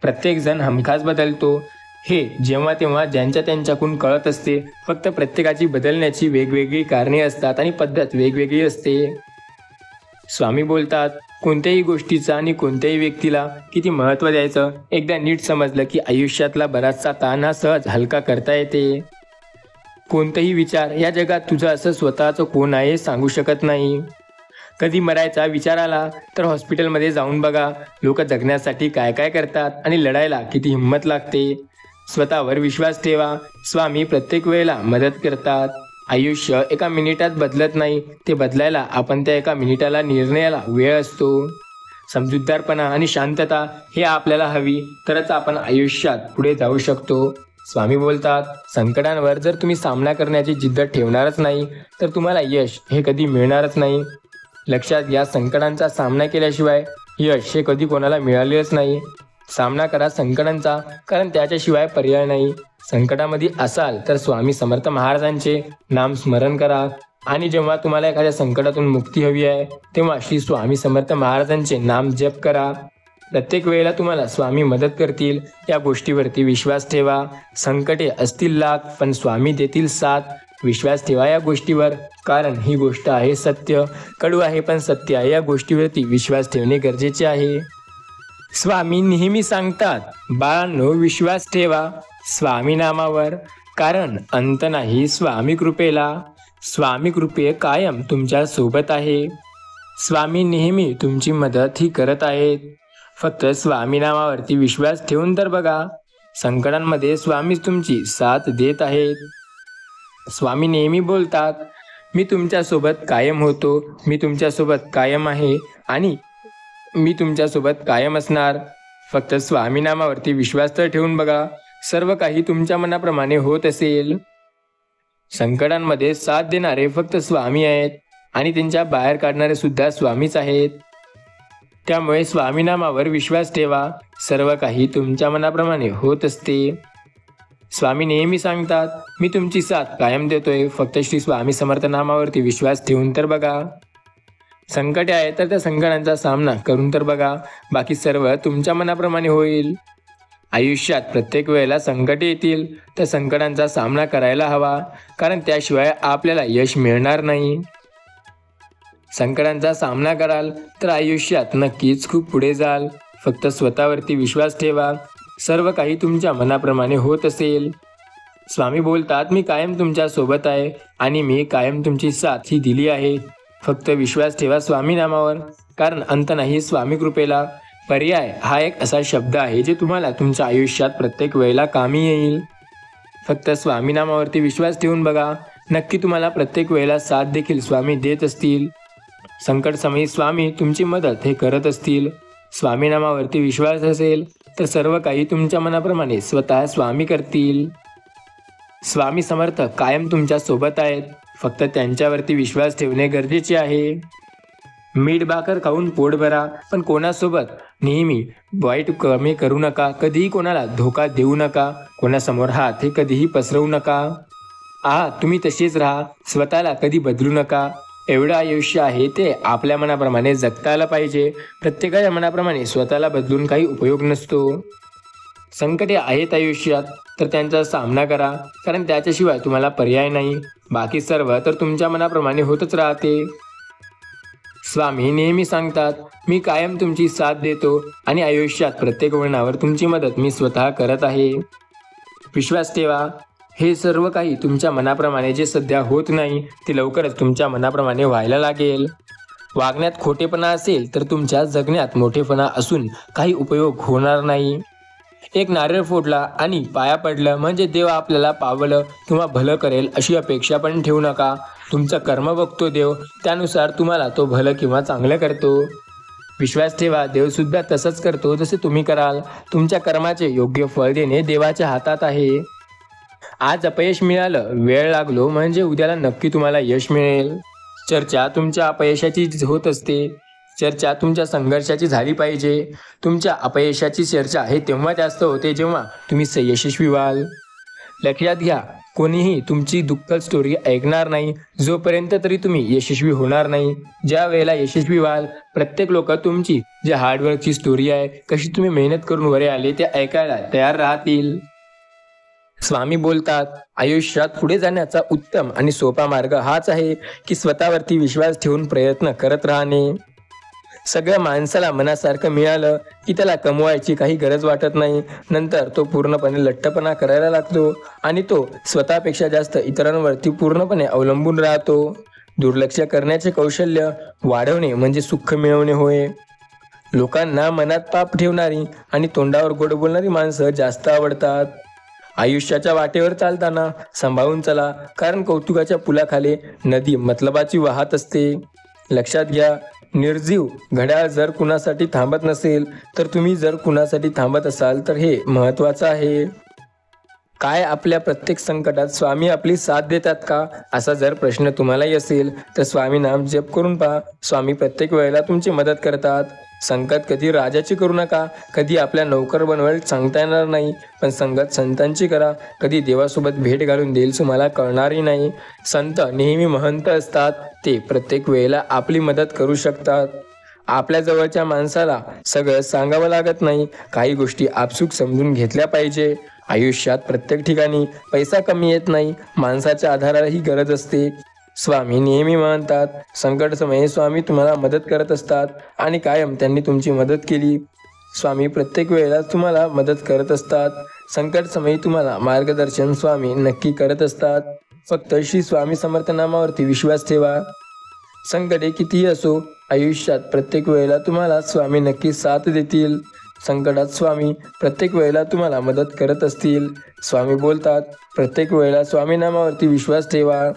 प्रत्येकजण हमखास बदलतो हे जेव्हा तेव्हा ज्यांच्या त्यांच्याकडून कळत असते. फक्त प्रत्येकाची बदलण्याची वेगवेगळी कारणे असतात आणि पद्धत वेगवेगळी असते. स्वामी बोलतात, कोणत्याही गोष्टीचा आणि कोणत्याही व्यक्तीला किती महत्त्व द्यायचं एकदा नीट समजलं की आयुष्यातला बराचसा ताण हा सहज हलका करता येते. कोणताही विचार या जगात तुझं असं स्वतःचं कोण आहे हे सांगू शकत नाही. कधी मरायचा विचार आला तर हॉस्पिटलमध्ये जाऊन बघा. लोक जगण्यासाठी काय काय करतात आणि लढायला किती हिंमत लागते. स्वतःवर विश्वास ठेवा. स्वामी प्रत्येक वेळेला मदत करतात. आयुष्य एका मिनिटात बदलत नाही, ते बदलायला आपण त्या एका मिनिटाला निर्णयाला वेळ असतो. समजूतदारपणा आणि शांतता हे आपल्याला हवी तरच आपण आयुष्यात पुढे जाऊ शकतो. स्वामी बोलतात, संकटांवर जर तुम्ही सामना करण्याची जिद्द ठेवणारच नाही तर तुम्हाला यश हे कधी मिळणारच नाही. लक्षात घ्या, संकटांचा सामना केल्याशिवाय यश हे कधी कोणाला मिळालेच नाही. सामना करा संकटांचा, कारण त्याच्याशिवाय पर्याय नाही. संकटामध्ये असाल तर स्वामी समर्थ महाराजांचे नाम स्मरण करा आणि जेव्हा तुम्हाला एखाद्या संकटातून मुक्ती हवी आहे तेव्हा श्री स्वामी समर्थ महाराजांचे नाम जप करा. प्रत्येक वेळेला तुम्हाला स्वामी मदत करतील या गोष्टीवरती विश्वास ठेवा. संकटे असतील लाख पण स्वामी देतील साथ. विश्वास ठेवा या गोष्टीवर, कारण ही गोष्ट आहे सत्य. कडू आहे पण सत्य आहे. या गोष्टीवरती विश्वास ठेवणे गरजेचे आहे. स्वामी नेहमी सांगतात, बाळांनो विश्वास ठेवा स्वामी नामावर, कारण अंत नाही स्वामी कृपेला. स्वामी कृपे कायम तुमच्या सोबत आहे. स्वामी नेहमी तुमची मदत ही करत आहेत. फक्त स्वामी नामावरती विश्वास ठेवून तर बघा. संकटांमध्ये स्वामीच तुमची साथ देत आहेत. स्वामी नेहमी बोलतात, मी तुमच्यासोबत कायम होतो. मी तुमच्यासोबत कायम आहे आणि मी तुमच्यासोबत कायम असणार. फक्त स्वामी नामावरती विश्वास तर ठेवून बघा. सर्व काही तुमच्या मनाप्रमाणे होत असेल. संकटांमध्ये साथ देणारे फक्त स्वामी आहेत आणि त्यांच्या बाहेर काढणारे सुद्धा स्वामीच आहेत. त्यामुळे स्वामी नामावर विश्वास ठेवा. सर्व काही तुमच्या मनाप्रमाणे होत असते. स्वामी नेहमी सांगतात, मी तुमची साथ कायम देतोय. फक्त श्री स्वामी समर्थ नामावरती विश्वास ठेवून तर बघा. संकटे आहे तर त्या संकटांचा सामना करून तर बघा. बाकी सर्व तुमच्या मनाप्रमाणे होईल. आयुष्यात प्रत्येक वेळेला संकटे येतील तर संकटांचा सामना करायला हवा, कारण त्याशिवाय आपल्याला यश मिळणार नाही. संकटांचा सामना कराल तर आयुष्यात नक्कीच खूप पुढे जाल. फक्त स्वतःवरती विश्वास ठेवा. सर्व काही तुमच्या मनाप्रमाणे होत असेल. स्वामी बोलतात, मी कायम तुमच्या सोबत आहे आणि मी कायम तुमची साथ ही दिली आहे. फक्त विश्वास ठेवा स्वामी नामावर, कारण अंत नाही स्वामी कृपेला. पर्याय हा एक असा शब्द आहे जे तुम्हाला तुमच्या आयुष्यात प्रत्येक वेळेला कामी येईल. फक्त स्वामी नामावरती विश्वास ठेवून बघा. नक्की तुम्हाला प्रत्येक वेळेला साथ देखील स्वामी देत असतील. संकट समयी स्वामी तुमची मदत हे करत असतील. स्वामी नामावरती विश्वास असेल तर सर्व काही तुमच्या मनाप्रमाणे स्वतः स्वामी करतील. स्वामी समर्थ कायम तुमच्या सोबत आहेत. फक्त त्यांच्यावरती विश्वास ठेवणे गरजेचे आहे. मीठ भाकर खाऊन पोट भरा, पण कोणासोबत नेहमी वाईट कमी करू नका. कधीही कोणाला धोका देऊ नका. कोणासमोर हात हे कधीही पसरवू नका. तुम्ही तसेच राहा. स्वतःला कधी बदलू नका. एवढं आयुष्य आहे ते आपल्या मनाप्रमाणे जगता आलं पाहिजे. प्रत्येकाच्या मनाप्रमाणे स्वतःला बदलून काही उपयोग नसतो. संकटे आहेत आयुष्यात तर त्यांचा सामना करा, कारण त्याच्याशिवाय तुम्हाला पर्याय नाही. बाकी सर्व तर तुमच्या मनाप्रमाणे होतच राहते. स्वामी नेहमी सांगतात, मी कायम तुमची साथ देतो आणि आयुष्यात प्रत्येक वळणावर तुमची मदत मी स्वतः करत आहे. विश्वास ठेवा. हे सर्व काही तुमच्या मनाप्रमाणे जे सध्या होत नाही ते लवकरच तुमच्या मनाप्रमाणे व्हायला लागेल. वागण्यात खोटेपणा असेल तर तुमच्या जगण्यात मोठेपणा असून काही उपयोग होणार नाही. एक नारळ फोडला आणि पाया पडलं म्हणजे देव आपल्याला पावलं किंवा भलं करेल अशी अपेक्षा पण ठेवू नका. तुमचं कर्म बघतो देव, त्यानुसार तुम्हाला तो भलं किंवा चांगलं करतो. विश्वास ठेवा, देवसुद्धा तसंच करतो जसे तुम्ही कराल. तुमच्या कर्माचे योग्य फळ देणे देवाच्या हातात आहे. आज अपयश मिळालं, वेळ लागलो म्हणजे उद्याला नक्की तुम्हाला यश मिळेल. चर्चा तुमच्या अपयशाची होत असते. चर्चा तुमच्या संघर्षाची झाली पाहिजे. तुमच्या अपयशाची चर्चा हे तेव्हा जास्त होते जेव्हा तुम्ही यशस्वी व्हाल. लक्षात घ्या, कोणीही तुमची दुःखद स्टोरी ऐकणार नाही जोपर्यंत तरी तुम्ही यशस्वी होणार नाही. ज्या वेळेला यशस्वी व्हाल, प्रत्येक लोक तुमची जे हार्डवर्कची स्टोरी आहे, कशी तुम्ही मेहनत करून वरे आले ते ऐकायला तयार राहतील. स्वामी बोलतात, आयुष्यात पुढे जाण्याचा उत्तम आणि सोपा मार्ग हाच आहे की स्वतःवरती विश्वास ठेवून प्रयत्न करत राहणे. सगळ्या माणसाला मनासारखं मिळालं की त्याला कमवायची काही गरज वाटत नाही. नंतर तो पूर्णपणे लठ्ठपणा करायला लागतो आणि तो स्वतःपेक्षा जास्त इतरांवरती पूर्णपणे अवलंबून राहतो. दुर्लक्ष करण्याचे कौशल्य वाढवणे म्हणजे सुख मिळवणे होय. लोकांना मनात पाप ठेवणारी आणि तोंडावर गोड बोलणारी माणसं जास्त आवडतात. आयुष्याच्या वाटेवर चालताना सांभाळून चला, कारण कौतुकाच्या पुलाखाली नदी मतलबाची वाहत असते. लक्षात घ्या, निर्जीव घड्याळ जर कुणासाठी थांबत नसेल तर तुम्ही जर कुणासाठी थांबत असाल तर हे महत्त्वाचं आहे. काय आपल्या प्रत्येक संकटात स्वामी आपली साथ देतात का, असा जर प्रश्न तुम्हालाही असेल तर स्वामी नाम जप करून पहा. स्वामी प्रत्येक वेळेला तुमची मदत करतात. संगत कधी राजाची करू नका, कधी आपल्या नौकर बनवायला सांगता येणार नाही, पण संगत संतांची करा. कधी देवासोबत भेट घालून देईल तुम्हाला कळणारही नाही. संत नेहमी महंत असतात, ते प्रत्येक वेळेला आपली मदत करू शकतात. आपल्या जवळच्या माणसाला सगळं सांगावं लागत नाही, काही गोष्टी आपसूक समजून घेतल्या पाहिजे. आयुष्यात प्रत्येक ठिकाणी पैसा कमी येत नाही, माणसाच्या आधारालाही गरज असते. स्वामी नेहमी म्हणतात, संकट समयी स्वामी तुम्हाला मदत करत असतात आणि कायम त्यांनी तुमची मदत केली. स्वामी प्रत्येक वेळेला तुम्हाला मदत करत असतात. संकट समयी तुम्हाला मार्गदर्शन स्वामी नक्की करत असतात. फक्त श्री स्वामी समर्थ नामावरती विश्वास ठेवा. संकटे कितीही असो, आयुष्यात प्रत्येक वेळेला तुम्हाला स्वामी नक्की साथ देतील. संकटात स्वामी प्रत्येक वेळेला तुम्हाला मदत करत असतील. स्वामी बोलतात, प्रत्येक वेळेला स्वामी नामावरती विश्वास ठेवा.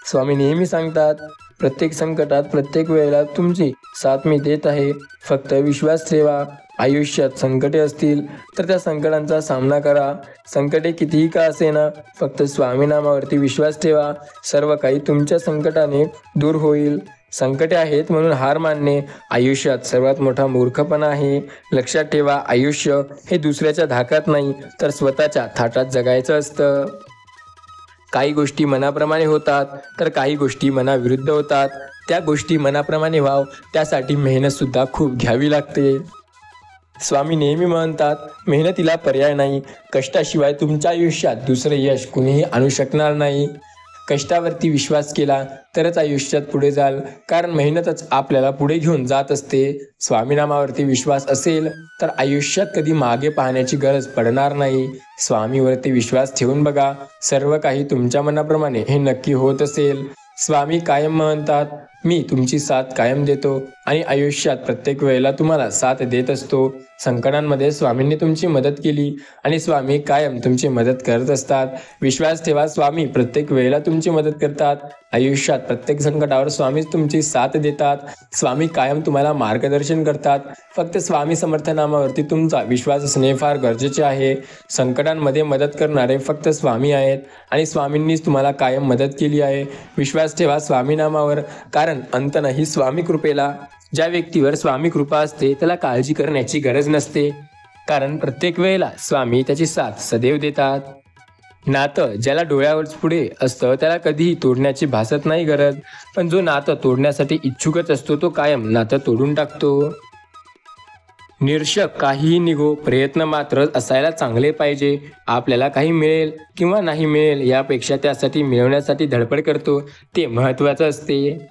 स्वामी नेहमी सांगतात, प्रत्येक संकटात प्रत्येक वेळेला तुमची साथ मी देत आहे, फक्त विश्वास ठेवा. आयुष्यात संकटे असतील तर त्या संकटांचा सामना करा. संकटे कितीही का असेना, फक्त स्वामी नामावरती विश्वास ठेवा. सर्व काही तुमच्या संकटाने दूर होईल. संकटे आहेत म्हणून हार मानणे आयुष्यात सर्वात मोठा मूर्खपणा आहे. लक्षात ठेवा, आयुष्य हे दुसऱ्याच्या धाकात नाही तर स्वतःच्या थाटात जगायचं असतं. काही गोष्टी मनाप्रमाणे होतात तर काही गोष्टी मनाविरुद्ध होतात. त्या गोष्टी मनाप्रमाणे व्हाव त्यासाठी मेहनतसुद्धा खूप घ्यावी लागते. स्वामी नेहमी म्हणतात, मेहनतीला पर्याय नाही. कष्टाशिवाय तुमच्या आयुष्यात दुसरे यश कुणीही आणू शकणार नाही. कष्टावरती विश्वास केला तरच आयुष्यात पुढे जाल, कारण मेहनतच आपल्याला पुढे घेऊन जात असते. स्वामीनामावरती विश्वास असेल तर आयुष्यात कधी मागे पाहण्याची गरज पडणार नाही. स्वामीवरती विश्वास ठेवून बघा, सर्व काही तुमच्या मनाप्रमाणे हे नक्की होत असेल. स्वामी कायम म्हणतात, मी तुमची साथ कायम देतो आणि आयुष्यात प्रत्येक वेळेला तुम्हाला साथ देत असतो. संकटांमध्ये स्वामींनी तुमची मदत केली आणि स्वामी कायम तुमची मदत करत असतात. विश्वास ठेवा, स्वामी प्रत्येक वेळेला तुमची मदत करतात. आयुष्यात प्रत्येक संकटावर स्वामीच तुमची साथ देतात. स्वामी कायम तुम्हाला मार्गदर्शन करतात. फक्त स्वामी समर्थ नामावरती तुमचा विश्वास असणे फार गरजेचे आहे. संकटांमध्ये मदत करणारे फक्त स्वामी आहेत आणि स्वामींनीच तुम्हाला कायम मदत केली आहे. विश्वास ठेवा स्वामी नामावर, कारण अंत नाही स्वामी कृपेला. ज्या व्यक्तीवर स्वामी कृपा असते त्याला काळजी करण्याची गरज नसते, कारण प्रत्येक वेळेला स्वामी त्याची साथ सदैव देतात. नातं ज्याला डोळ्यावर पुढे असतं त्याला कधीही तोडण्याची भासत नाही गरज, पण जो नातं तोडण्यासाठी इच्छुकच असतो तो कायम नातं तोडून टाकतो. निरशक काहीही निघो, प्रयत्न मात्र असायला चांगले पाहिजे. आपल्याला काही मिळेल किंवा नाही मिळेल यापेक्षा त्यासाठी मिळवण्यासाठी धडपड करतो ते महत्त्वाचं असते.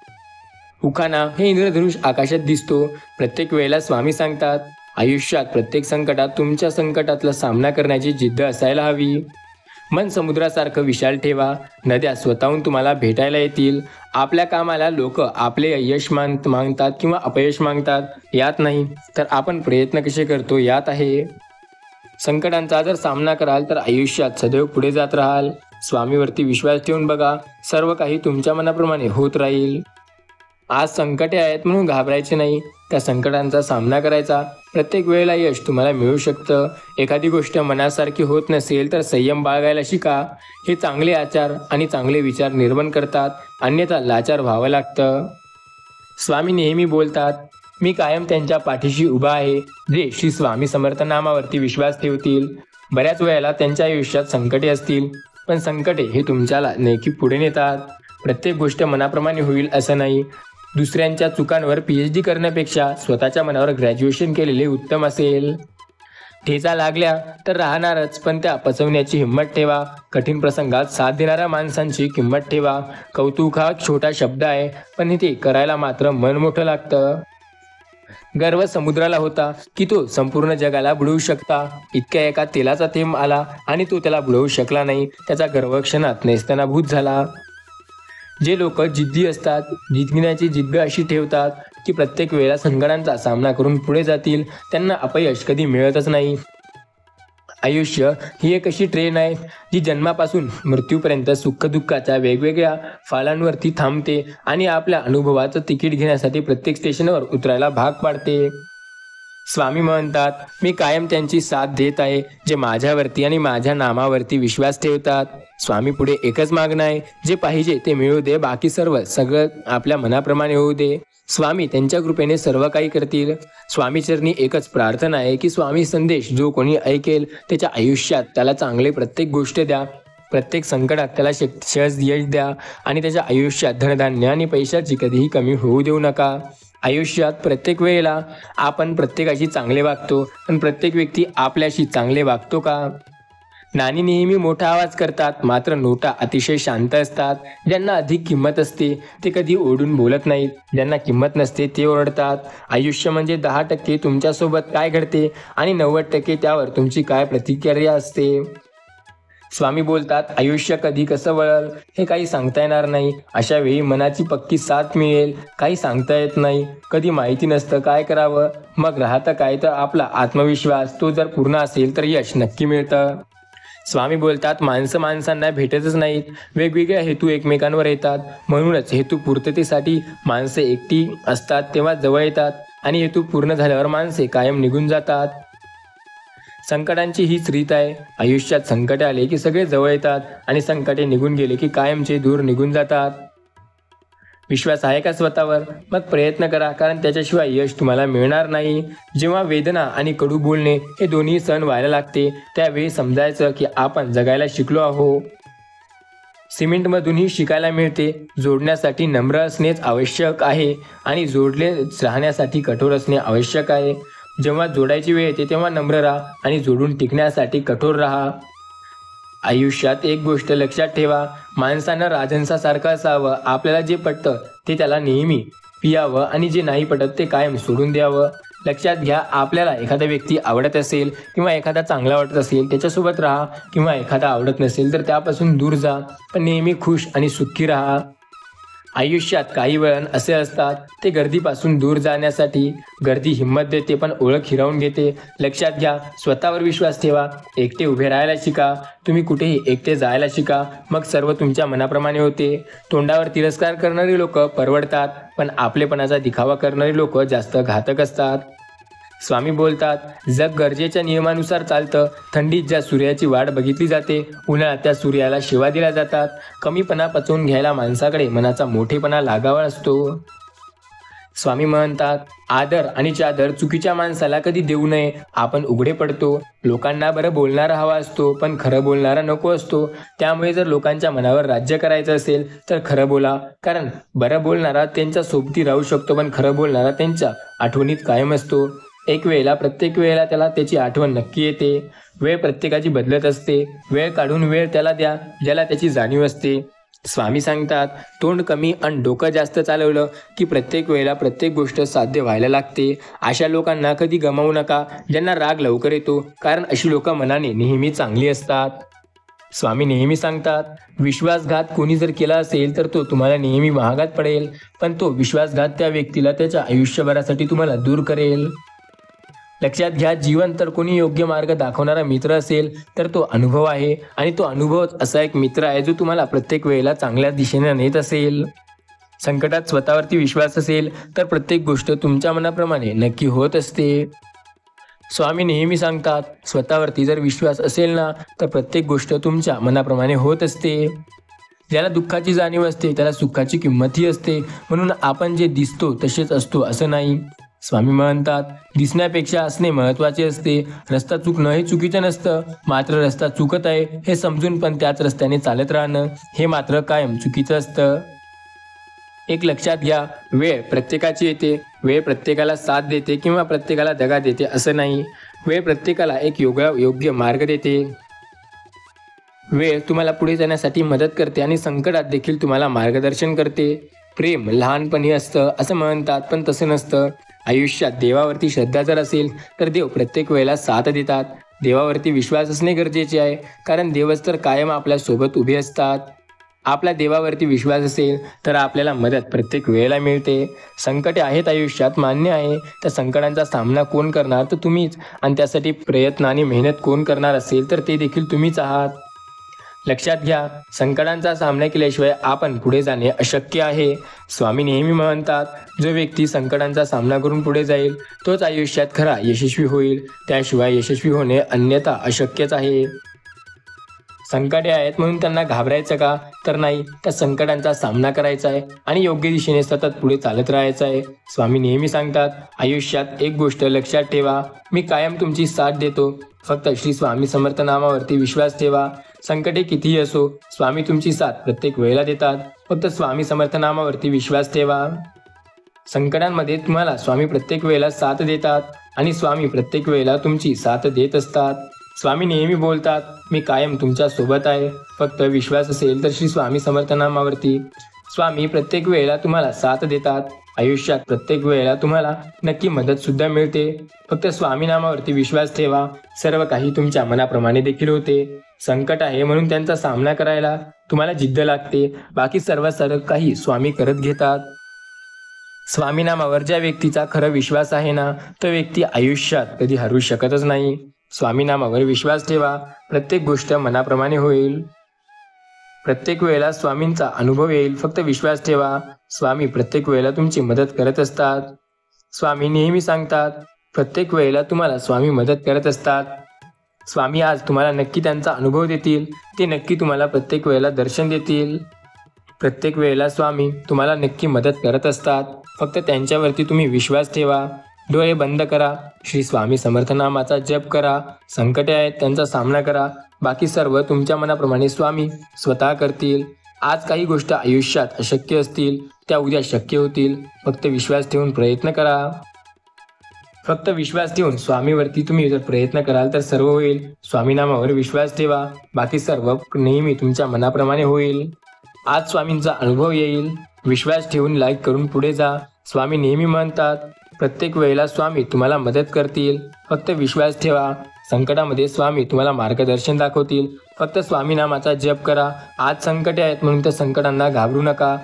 उखाणा हे इंद्रधनुष आकाशात दिसतो. प्रत्येक वेळेला स्वामी सांगतात, आयुष्यात प्रत्येक संकटात तुमच्या संकटातला सामना करण्याची जिद्द असायला हवी. मन समुद्रासारखं विशाल ठेवा. नद्या स्वतःहून तुम्हाला भेटायला येतील. आपल्या कामाला लोक आपले यश मागतात किंवा अपयश मागतात यात नाही, तर आपण प्रयत्न कसे करतो यात आहे. संकटांचा जर सामना कराल तर आयुष्यात सदैव पुढे जात राहाल. स्वामीवरती विश्वास ठेवून बघा, सर्व काही तुमच्या मनाप्रमाणे होत राहील. आज संकटे आहेत म्हणून घाबरायचे नाही, त्या संकटांचा सामना करायचा. प्रत्येक वेळेला यश तुम्हाला मिळू शकतं. एखादी गोष्ट मनासारखी होत नसेल तर संयम बाळगायला शिका. हे चांगले आचार आणि चांगले विचार निर्माण करतात, अन्यथा लाचार व्हावं लागतं. स्वामी नेहमी बोलतात, मी कायम त्यांच्या पाठीशी उभा आहे जे श्री स्वामी समर्थ नामावरती विश्वास ठेवतील. बऱ्याच वेळेला त्यांच्या आयुष्यात संकटे असतील, पण संकटे हे तुमच्याला नेकी पुढे नेतात. प्रत्येक गोष्ट मनाप्रमाणे होईल असं नाही. दुसऱ्यांच्या चुकांवर PhD करण्यापेक्षा स्वतःच्या मनावर ग्रॅज्युएशन केलेले उत्तम असेल. ठेचा लागल्या तर राहणारच, पण त्या पचवण्याची हिंमत ठेवा. कठीण प्रसंगात साथ देणाऱ्या माणसांची किंमत ठेवा. कौतुक हा छोटा शब्द आहे, पण ते करायला मात्र मन मोठं लागतं. गर्व समुद्राला होता की तो संपूर्ण जगाला बुडवू शकता. इतक्या एका तेलाचा थेंब आला आणि तो त्याला बुडवू शकला नाही. त्याचा गर्व क्षणात नेस्तनाभूत झाला. जे लोक जिद्दी असतात, जिंकण्याची जिद्द अशी ठेवतात की प्रत्येक वेळेला संकटांचा सामना करून पुढे जातील, त्यांना अपयश कधी मिळतच नाही. आयुष्य ही एक अशी ट्रेन आहे जी जन्मापासून मृत्यूपर्यंत सुखदुःखाच्या वेगवेगळ्या फालांवरती थांबते आणि आपल्या अनुभवाचं तिकीट घेण्यासाठी प्रत्येक स्टेशनवर उतरायला भाग पाडते. स्वामी म्हणतात, मी कायम त्यांची साथ देत आहे जे माझ्यावरती आणि माझ्या नामावरती विश्वास ठेवतात. स्वामी पुढे एकच मागणं आहे, जे पाहिजे ते मिळू दे, बाकी सगळं आपल्या मनाप्रमाणे होऊ दे. स्वामी त्यांच्या कृपेने सर्व काही करतील. स्वामीचरणी एकच प्रार्थना आहे की स्वामी संदेश जो कोणी ऐकेल त्याच्या आयुष्यात त्याला चांगले प्रत्येक गोष्ट द्या. प्रत्येक संकटात त्याला सहज यश द्या आणि त्याच्या आयुष्यात धनधान्य आणि पैशाची कधीही कमी होऊ देऊ नका. आयुष्यात प्रत्येक वेळेला आपण प्रत्येकाशी चांगले वागतो, पण प्रत्येक व्यक्ती आपल्याशी चांगले वागतो का? नाणी नेहमी मोठा आवाज करतात, मात्र नोटा अतिशय शांत असतात. ज्यांना अधिक किंमत असते ते कधी ओरडून बोलत नाहीत, ज्यांना किंमत नसते ते ओरडतात. आयुष्य म्हणजे 10% तुमच्यासोबत काय घडते आणि 90% त्यावर तुमची काय प्रतिक्रिया असते. स्वामी बोलतात, आयुष्य कधी कसं वळल हे काही सांगता येणार नाही. अशा वेळी मनाची पक्की साथ मिळेल, काही सांगता येत नाही. कधी माहिती नसतं काय करावं, मग राहतं काय तर आपला आत्मविश्वास. तो जर पूर्ण असेल तर यश नक्की मिळतं. स्वामी बोलतात, माणसं माणसांना भेटतच नाहीत, वेगवेगळ्या हेतू एकमेकांवर येतात. म्हणूनच हेतू पूर्ततेसाठी माणसं एकटी असतात तेव्हा जवळ येतात आणि हेतू पूर्ण झाल्यावर माणसे कायम निघून जातात. संकटांची हीच रीत आहे. आयुष्यात संकटे आले की सगळे जवळ येतात आणि संकटे निघून गेले की कायमचे दूर निघून जातात. विश्वास आहे का स्वतःवर? मग प्रयत्न करा, कारण त्याच्याशिवाय यश तुम्हाला मिळणार नाही. जेव्हा वेदना आणि कडू बोलणे हे दोन्ही सहन व्हायला लागते, त्यावेळी समजायचं की आपण जगायला शिकलो आहोत. सिमेंटमधूनही शिकायला मिळते. जोडण्यासाठी नम्र असणेच आवश्यक आहे आणि जोडले राहण्यासाठी कठोर असणे आवश्यक आहे. जेव्हा जोडायची वेळ येते तेव्हा नम्र राहा आणि जोडून टिकण्यासाठी कठोर राहा. आयुष्यात एक गोष्ट लक्षात ठेवा, माणसानं राजहंसासारखं असावं. आपल्याला जे पटतं ते त्याला नेहमी पियावं आणि जे नाही पटत ते कायम सोडून द्यावं. लक्षात घ्या, आपल्याला एखादा व्यक्ती आवडत असेल किंवा एखादा चांगला वाटत असेल त्याच्यासोबत राहा, किंवा एखादा आवडत नसेल तर त्यापासून दूर जा, पण नेहमी खुश आणि सुखी राहा. आयुष्यात काही वळण असे असतात ते गर्दीपासून दूर जाण्यासाठी. गर्दी हिंमत देते पण ओळख हिरावून घेते. लक्षात घ्या, स्वतःवर विश्वास ठेवा. एकटे उभे राहायला शिका. तुम्ही कुठेही एकटे जायला शिका, मग सर्व तुमच्या मनाप्रमाणे होते. तोंडावर तिरस्कार करणारी लोक परवडतात, पण आपलेपणाचा दिखावा करणारी लोक जास्त घातक असतात. स्वामी बोलतात, जग गरजेच्या नियमानुसार चालतं. थंडीत ज्या सूर्याची वाट बघितली जाते, उन्हाळ्यात त्या सूर्याला शिवा दिल्या जातात. कमीपणा पचवून घ्यायला माणसाकडे मनाचा मोठेपणा लागावा असतो. स्वामी म्हणतात, आदर आणि चादर चुकीच्या माणसाला कधी देऊ नये. आपण उघडे पडतो. लोकांना बरं बोलणारा हवा असतो, पण खरं बोलणारा नको असतो. त्यामुळे जर लोकांच्या मनावर राज्य करायचं असेल तर खरं बोला, कारण बरं बोलणारा त्यांच्या सोबती राहू शकतो, पण खरं बोलणारा त्यांच्या आठवणीत कायम असतो. प्रत्येक वेळेला त्याला त्याची आठवण नक्की येते. वेळ प्रत्येकाची बदलत असते. वेळ काढून वेळ त्याला द्या ज्याला त्याची जाणीव असते. स्वामी सांगतात, तोंड कमी आणि डोकं जास्त चालवलं की प्रत्येक वेळेला प्रत्येक गोष्ट साध्य व्हायला लागते. अशा लोकांना कधी गमावू नका ज्यांना राग लवकर येतो, कारण अशी लोक मनाने नेहमी चांगली असतात. स्वामी नेहमी सांगतात, विश्वासघात कोणी जर केला असेल तर तो तुम्हाला नेहमी महागात पडेल, पण तो विश्वासघात त्या व्यक्तीला त्याच्या आयुष्यभरासाठी तुम्हाला दूर करेल. लक्षात घ्या, जीवन तर कोणी योग्य मार्ग दाखवणारा मित्र असेल तर तो अनुभव आहे, आणि तो अनुभव असा एक मित्र आहे जो तुम्हाला प्रत्येक वेळेला चांगल्या दिशेने नेत असेल. संकटात स्वतःवरती विश्वास असेल तर प्रत्येक गोष्ट तुमच्या मनाप्रमाणे नक्की होत असते. स्वामी नेहमी सांगतात, स्वतःवरती जर विश्वास असेल ना तर प्रत्येक गोष्ट तुमच्या मनाप्रमाणे होत असते. ज्याला दुःखाची जाणीव असते त्याला सुखाची किंमतही असते. म्हणून आपण जे दिसतो तसेच असतो असं नाही. स्वामी म्हणतात, दिसण्यापेक्षा असणे महत्त्वाचे असते. रस्ता चुकणं हे चुकीचं नसतं, मात्र रस्ता चुकत आहे हे समजून पण त्याच रस्त्याने चालत राहणं हे मात्र कायम चुकीचं असतं. एक लक्षात घ्या, वेळ प्रत्येकाची येते. वेळ प्रत्येकाला साथ देते किंवा प्रत्येकाला दगा देते असं नाही. वेळ प्रत्येकाला एक योग्य मार्ग देते. वेळ तुम्हाला पुढे जाण्यासाठी मदत करते आणि संकटात देखील तुम्हाला मार्गदर्शन करते. प्रेम लहानपणी असतं असं म्हणतात, पण तसं नसतं. आयुष्यात देवावरती श्रद्धा जर असेल तर देव प्रत्येक वेळेला साथ देतात. देवावरती विश्वास असणे गरजेचे आहे, कारण देवच तर कायम आपल्यासोबत उभे असतात. आपला देवावरती विश्वास असेल तर आपल्याला मदत प्रत्येक वेळेला मिळते. संकटे आहेत आयुष्यात, मान्य आहे. त्या संकटांचा सामना कोण करणार तर तुम्हीच, आणि त्यासाठी प्रयत्न आणि मेहनत कोण करणार असेल तर ते देखील तुम्हीच आहात. लक्षात घ्या, संकटांचा सामना केल्याशिवाय आपण पुढे जाणे अशक्य आहे. स्वामी नेहमी म्हणतात, जो व्यक्ती संकटांचा सामना करून पुढे जाईल तोच आयुष्यात खरा यशस्वी होईल. त्याशिवाय यशस्वी होणे अन्यथा अशक्यच आहे. संकटे आहेत म्हणून त्यांना घाबरायचं का तर नाही, त्या संकटांचा सामना करायचा आहे आणि योग्य दिशेने सतत पुढे चालत राहायचं आहे. स्वामी नेहमी सांगतात, आयुष्यात एक गोष्ट लक्षात ठेवा, मी कायम तुमची साथ देतो. फक्त श्री स्वामी समर्थ नामावरती विश्वास ठेवा. संकटे कितीही असो, स्वामी तुमची साथ प्रत्येक वेळेला देतात. फक्त स्वामी समर्थ नामावरती विश्वास ठेवा. संकटांमध्ये तुम्हाला स्वामी प्रत्येक वेळेला साथ देतात आणि स्वामी प्रत्येक वेळेला तुमची साथ देत असतात. स्वामी नेहमी बोलतात, मी कायम तुमच्या सोबत आहे. फक्त विश्वास असेल तर श्री स्वामी समर्थ नामावरती स्वामी प्रत्येक वेळेला तुम्हाला साथ देतात. आयुष्यात प्रत्येक वेळेला तुम्हाला नक्की मदत सुद्धा मिळते. फक्त स्वामी नामावरती विश्वास ठेवा. सर्व काही तुमच्या मनाप्रमाणे देखील होते. संकट आहे म्हणून त्यांचा सामना करायला तुम्हाला जिद्द लागते. बाकी सर्व काही स्वामी करत घेतात. स्वामी नामावर ज्या व्यक्तीचा खरा विश्वास आहे ना, तो व्यक्ती आयुष्यात कधी हरू शकतच नाही. स्वामी नामावर विश्वास ठेवा. प्रत्येक गोष्ट मनाप्रमाणे होईल. प्रत्येक वेळेला स्वामींचा अनुभव येईल. फक्त विश्वास ठेवा. स्वामी प्रत्येक वेळेला तुमची मदत करत असतात. स्वामी नेहमी सांगतात, प्रत्येक वेळेला तुम्हाला स्वामी मदत करत असतात. स्वामी आज तुम्हाला नक्की त्यांचा अनुभव देतील. ते नक्की तुम्हाला प्रत्येक वेळेला दर्शन देतील. प्रत्येक वेळेला स्वामी तुम्हाला नक्की मदत करत असतात. फक्त त्यांच्यावरती तुम्ही विश्वास ठेवा. डोळे बंद करा. श्री स्वामी समर्थ नामाचा जप करा. संकटे आहेत त्यांचा सामना करा. बाकी सर्व तुमच्या मनाप्रमाणे स्वामी स्वतः करतील. आज काही गोष्ट आयुष्यात अशक्य असतील त्या उद्या शक्य होतील. फक्त विश्वास ठेवून प्रयत्न करा. फक्त विश्वास ठेवून स्वामीवरती तुम्ही जर प्रयत्न कराल तर सर्व होईल. स्वामी नामावर विश्वास ठेवा. बाकी सर्व नेहमी तुमच्या मनाप्रमाणे होईल. आज स्वामींचा अनुभव येईल. विश्वास ठेवून लाईक करून पुढे जा. स्वामी नेहमी म्हणतात, प्रत्येक वेळेला स्वामी तुम्हाला मदत करतील. फक्त विश्वास ठेवा. संकटामध्ये स्वामी तुम्हाला मार्गदर्शन दाखवतील. फक्त स्वामी नामाचा जप करा. आज संकटे आहेत म्हणून त्या संकटांना घाबरू नका.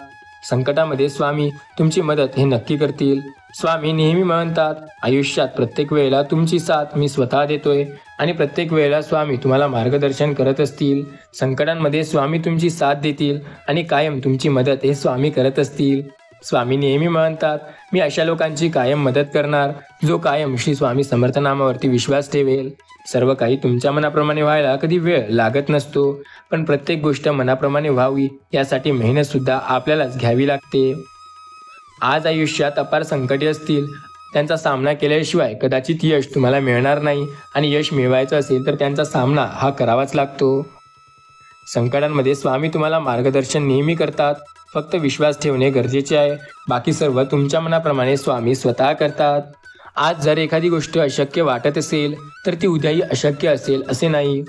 संकटामध्ये स्वामी तुमची मदत हे नक्की करतील. स्वामी नेहमी म्हणतात, आयुष्यात प्रत्येक वेळेला तुमची साथ मी स्वतः देतोय आणि प्रत्येक वेळेला स्वामी तुम्हाला मार्गदर्शन करत असतील. संकटांमध्ये स्वामी तुमची साथ देतील आणि कायम तुमची मदत हे स्वामी करत असतील. स्वामी नेहमी म्हणतात, मी अशा लोकांची कायम मदत करणार जो कायम श्री स्वामी समर्थ नामावरती विश्वास ठेवेल. सर्व काही तुमच्या मनाप्रमाणे व्हायला कधी वेळ लागत नसतो, पण प्रत्येक गोष्ट मनाप्रमाणे व्हावी यासाठी मेहनत सुद्धा आपल्यालाच घ्यावी लागते. आज आयुष्यात अपार संकटे असतील, त्यांचा सामना केल्याशिवाय कदाचित यश तुम्हाला मिळणार नाही आणि यश मिळवायचं असेल तर त्यांचा सामना हा करावाच लागतो. संकटांमध्ये स्वामी तुम्हाला मार्गदर्शन नेहमी करतात. फक्त विश्वास ठेवणे गरजेचे आहे. बाकी सर्व तुमच्या मनाप्रमाणे स्वामी स्वतः करतात. आज जर एखादी गोष्ट अशक्य वाटत असेल तर ती उद्याही अशक्य असेल असे नाही.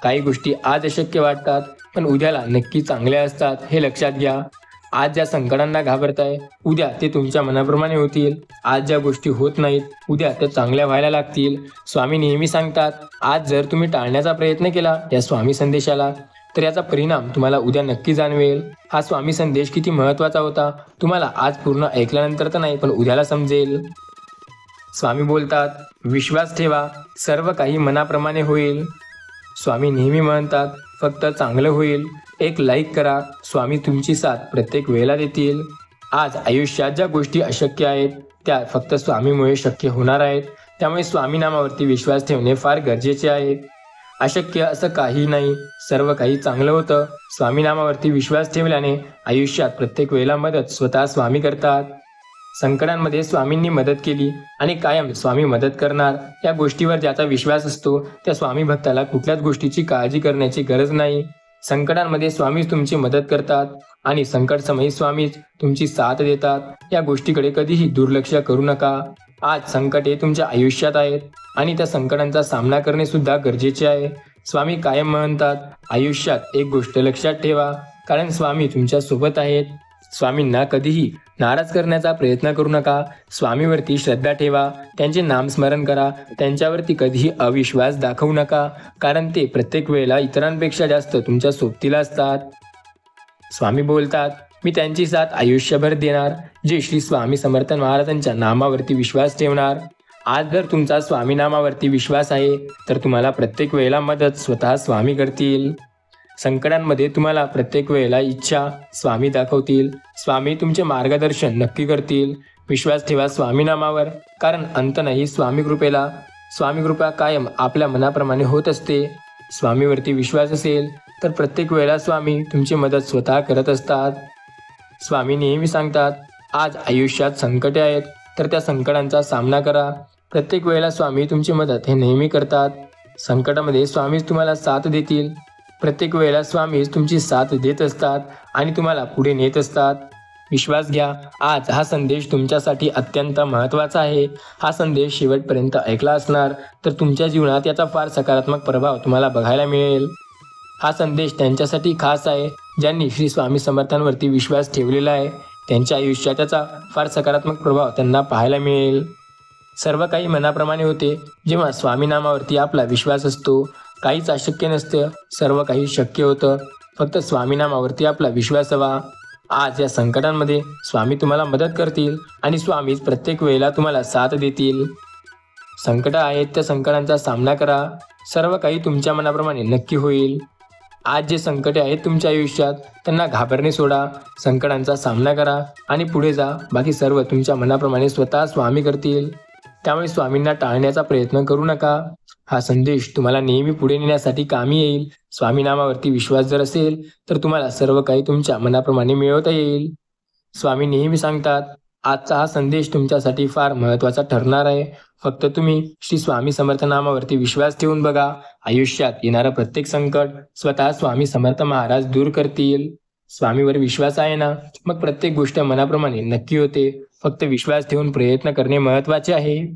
काही गोष्टी आज अशक्य वाटतात पण उद्याला नक्की चांगल्या असतात, हे लक्षात घ्या. आज ज्या संकटांना घाबरताय उद्या ते तुमच्या मनाप्रमाणे होतील. आज ज्या गोष्टी होत नाहीत उद्या त्या चांगल्या व्हायला लागतील. स्वामी नेहमी सांगतात, आज जर तुम्ही टाळण्याचा प्रयत्न केला या स्वामी संदेशाला तर याचा परिणाम तुम्हाला उद्या नक्की जाणवेल. हा स्वामी संदेश किती महत्त्वाचा होता तुम्हाला आज पूर्ण ऐकल्यानंतर तर नाही पण उद्याला समजेल. स्वामी बोलतात, विश्वास ठेवा. सर्व काही मनाप्रमाणे होईल. स्वामी नेहमी म्हणतात, फक्त चांगलं होईल. एक लाईक करा. स्वामी तुमची साथ प्रत्येक वेळेला देतील. आज आयुष्यात ज्या गोष्टी अशक्य आहेत त्या फक्त स्वामीमुळे शक्य होणार आहेत. त्यामुळे स्वामी नामावरती विश्वास ठेवणे फार गरजेचे आहे. अशक्य असं काही नाही, सर्व काही चांगलं होतं. स्वामी नामावरती विश्वास ठेवल्याने आयुष्यात प्रत्येक वेळेला मदत स्वतः स्वामी करतात. संकटांमध्ये स्वामींनी मदत केली आणि कायम स्वामी मदत करणार या गोष्टीवर ज्याचा विश्वास असतो त्या स्वामी भक्ताला कुठल्याच गोष्टीची काळजी करण्याची गरज नाही. संकटांमध्ये स्वामीच तुमची मदत करतात आणि संकटसमयी स्वामीच तुमची साथ देतात. या गोष्टीकडे कधीही दुर्लक्ष करू नका. आज संकटे तुमच्या आयुष्यात आहेत आणि त्या संकटांचा सामना करणे सुद्धा गरजेचे आहे. स्वामी कायम म्हणतात, आयुष्यात एक गोष्ट लक्षात ठेवा, कारण स्वामी तुमच्या सोबत आहेत. स्वामींना कधीही नाराज करण्याचा प्रयत्न करू नका. स्वामीवरती श्रद्धा ठेवा, त्यांचे नामस्मरण करा. त्यांच्यावरती कधीही अविश्वास दाखवू नका, कारण ते प्रत्येक वेळेला इतरांपेक्षा जास्त तुमच्या सोबतीला असतात. स्वामी बोलतात, मी त्यांची साथ आयुष्यभर देणार. जे श्री स्वामी समर्थ महाराजांच्या नामावरती विश्वास ठेवणार. आज जर तुमचा स्वामी नामावरती विश्वास आहे तर तुम्हाला प्रत्येक वेळेला मदत स्वतः स्वामी करतील. संकटांमध्ये तुम्हाला प्रत्येक वेळेला इच्छा स्वामी दाखवतील. स्वामी तुमचे मार्गदर्शन नक्की करतील. विश्वास ठेवा स्वामी नामावर, कारण अंत नाही स्वामी कृपेला. स्वामी कृपा कायम आपल्या मनाप्रमाणे होत असते. स्वामीवरती विश्वास असेल तर प्रत्येक वेळेला स्वामी तुमची मदत स्वतः करत असतात. स्वामी नेहमी सांगतात, आज आयुष्यात संकटे आहेत तर त्या संकटांचा सामना करा. प्रत्येक वेळेला स्वामी तुमची मदत हे नेहमी करतात. संकटामध्ये स्वामीच तुम्हाला साथ देतील. प्रत्येक वेळेला स्वामीच तुमची साथ देत असतात आणि तुम्हाला पुढे नेत असतात. विश्वास घ्या, आज हा संदेश तुमच्यासाठी अत्यंत महत्त्वाचा आहे. हा संदेश शेवटपर्यंत ऐकला असणार तर तुमच्या जीवनात याचा फार सकारात्मक प्रभाव तुम्हाला बघायला मिळेल. हा संदेश त्यांच्यासाठी खास आहे ज्यांनी श्री स्वामी समर्थांवरती विश्वास ठेवलेला आहे. त्यांच्या आयुष्यात त्याचा फार सकारात्मक प्रभाव त्यांना पाहायला मिळेल. सर्व काही मनाप्रमाणे होते जेव्हा स्वामी नामावरती आपला विश्वास असतो. काहीच अशक्य नसतं, सर्व काही शक्य होतं. फक्त स्वामी नामावरती आपला विश्वास हवा. आज या संकटांमध्ये स्वामी तुम्हाला मदत करतील आणि स्वामीच प्रत्येक वेळेला तुम्हाला साथ देतील. संकट आहेत त्या संकटांचा सामना करा. सर्व काही तुमच्या मनाप्रमाणे नक्की होईल. आज जे संकटे आहेत तुमच्या आयुष्यात त्यांना घाबरणे सोडा. संकटांचा सामना करा आणि पुढे जा. बाकी सर्व तुमच्या मनाप्रमाणे स्वतः स्वामी करतील. त्यामुळे स्वामींना टाळण्याचा प्रयत्न करू नका. हा संदेश तुम्हाला नेहमी पुढे नेण्यासाठी कामी येईल. स्वामी नामावरती विश्वास जर असेल तर तुम्हाला सर्व काही तुमच्या मनाप्रमाणे मिळवता येईल. स्वामी नेहमी सांगतात, आजचा हा संदेश तुमच्यासाठी फार महत्त्वाचा ठरणार आहे. फक्त तुम्ही श्री स्वामी समर्थ नामावरती विश्वास ठेवून बघा. आयुष्यात येणारं प्रत्येक संकट स्वतः स्वामी समर्थ महाराज दूर करतील. स्वामीवर विश्वास आहे ना, मग प्रत्येक गोष्ट मनाप्रमाणे नक्की होते. फक्त विश्वास ठेवून प्रयत्न करणे महत्त्वाचे आहे.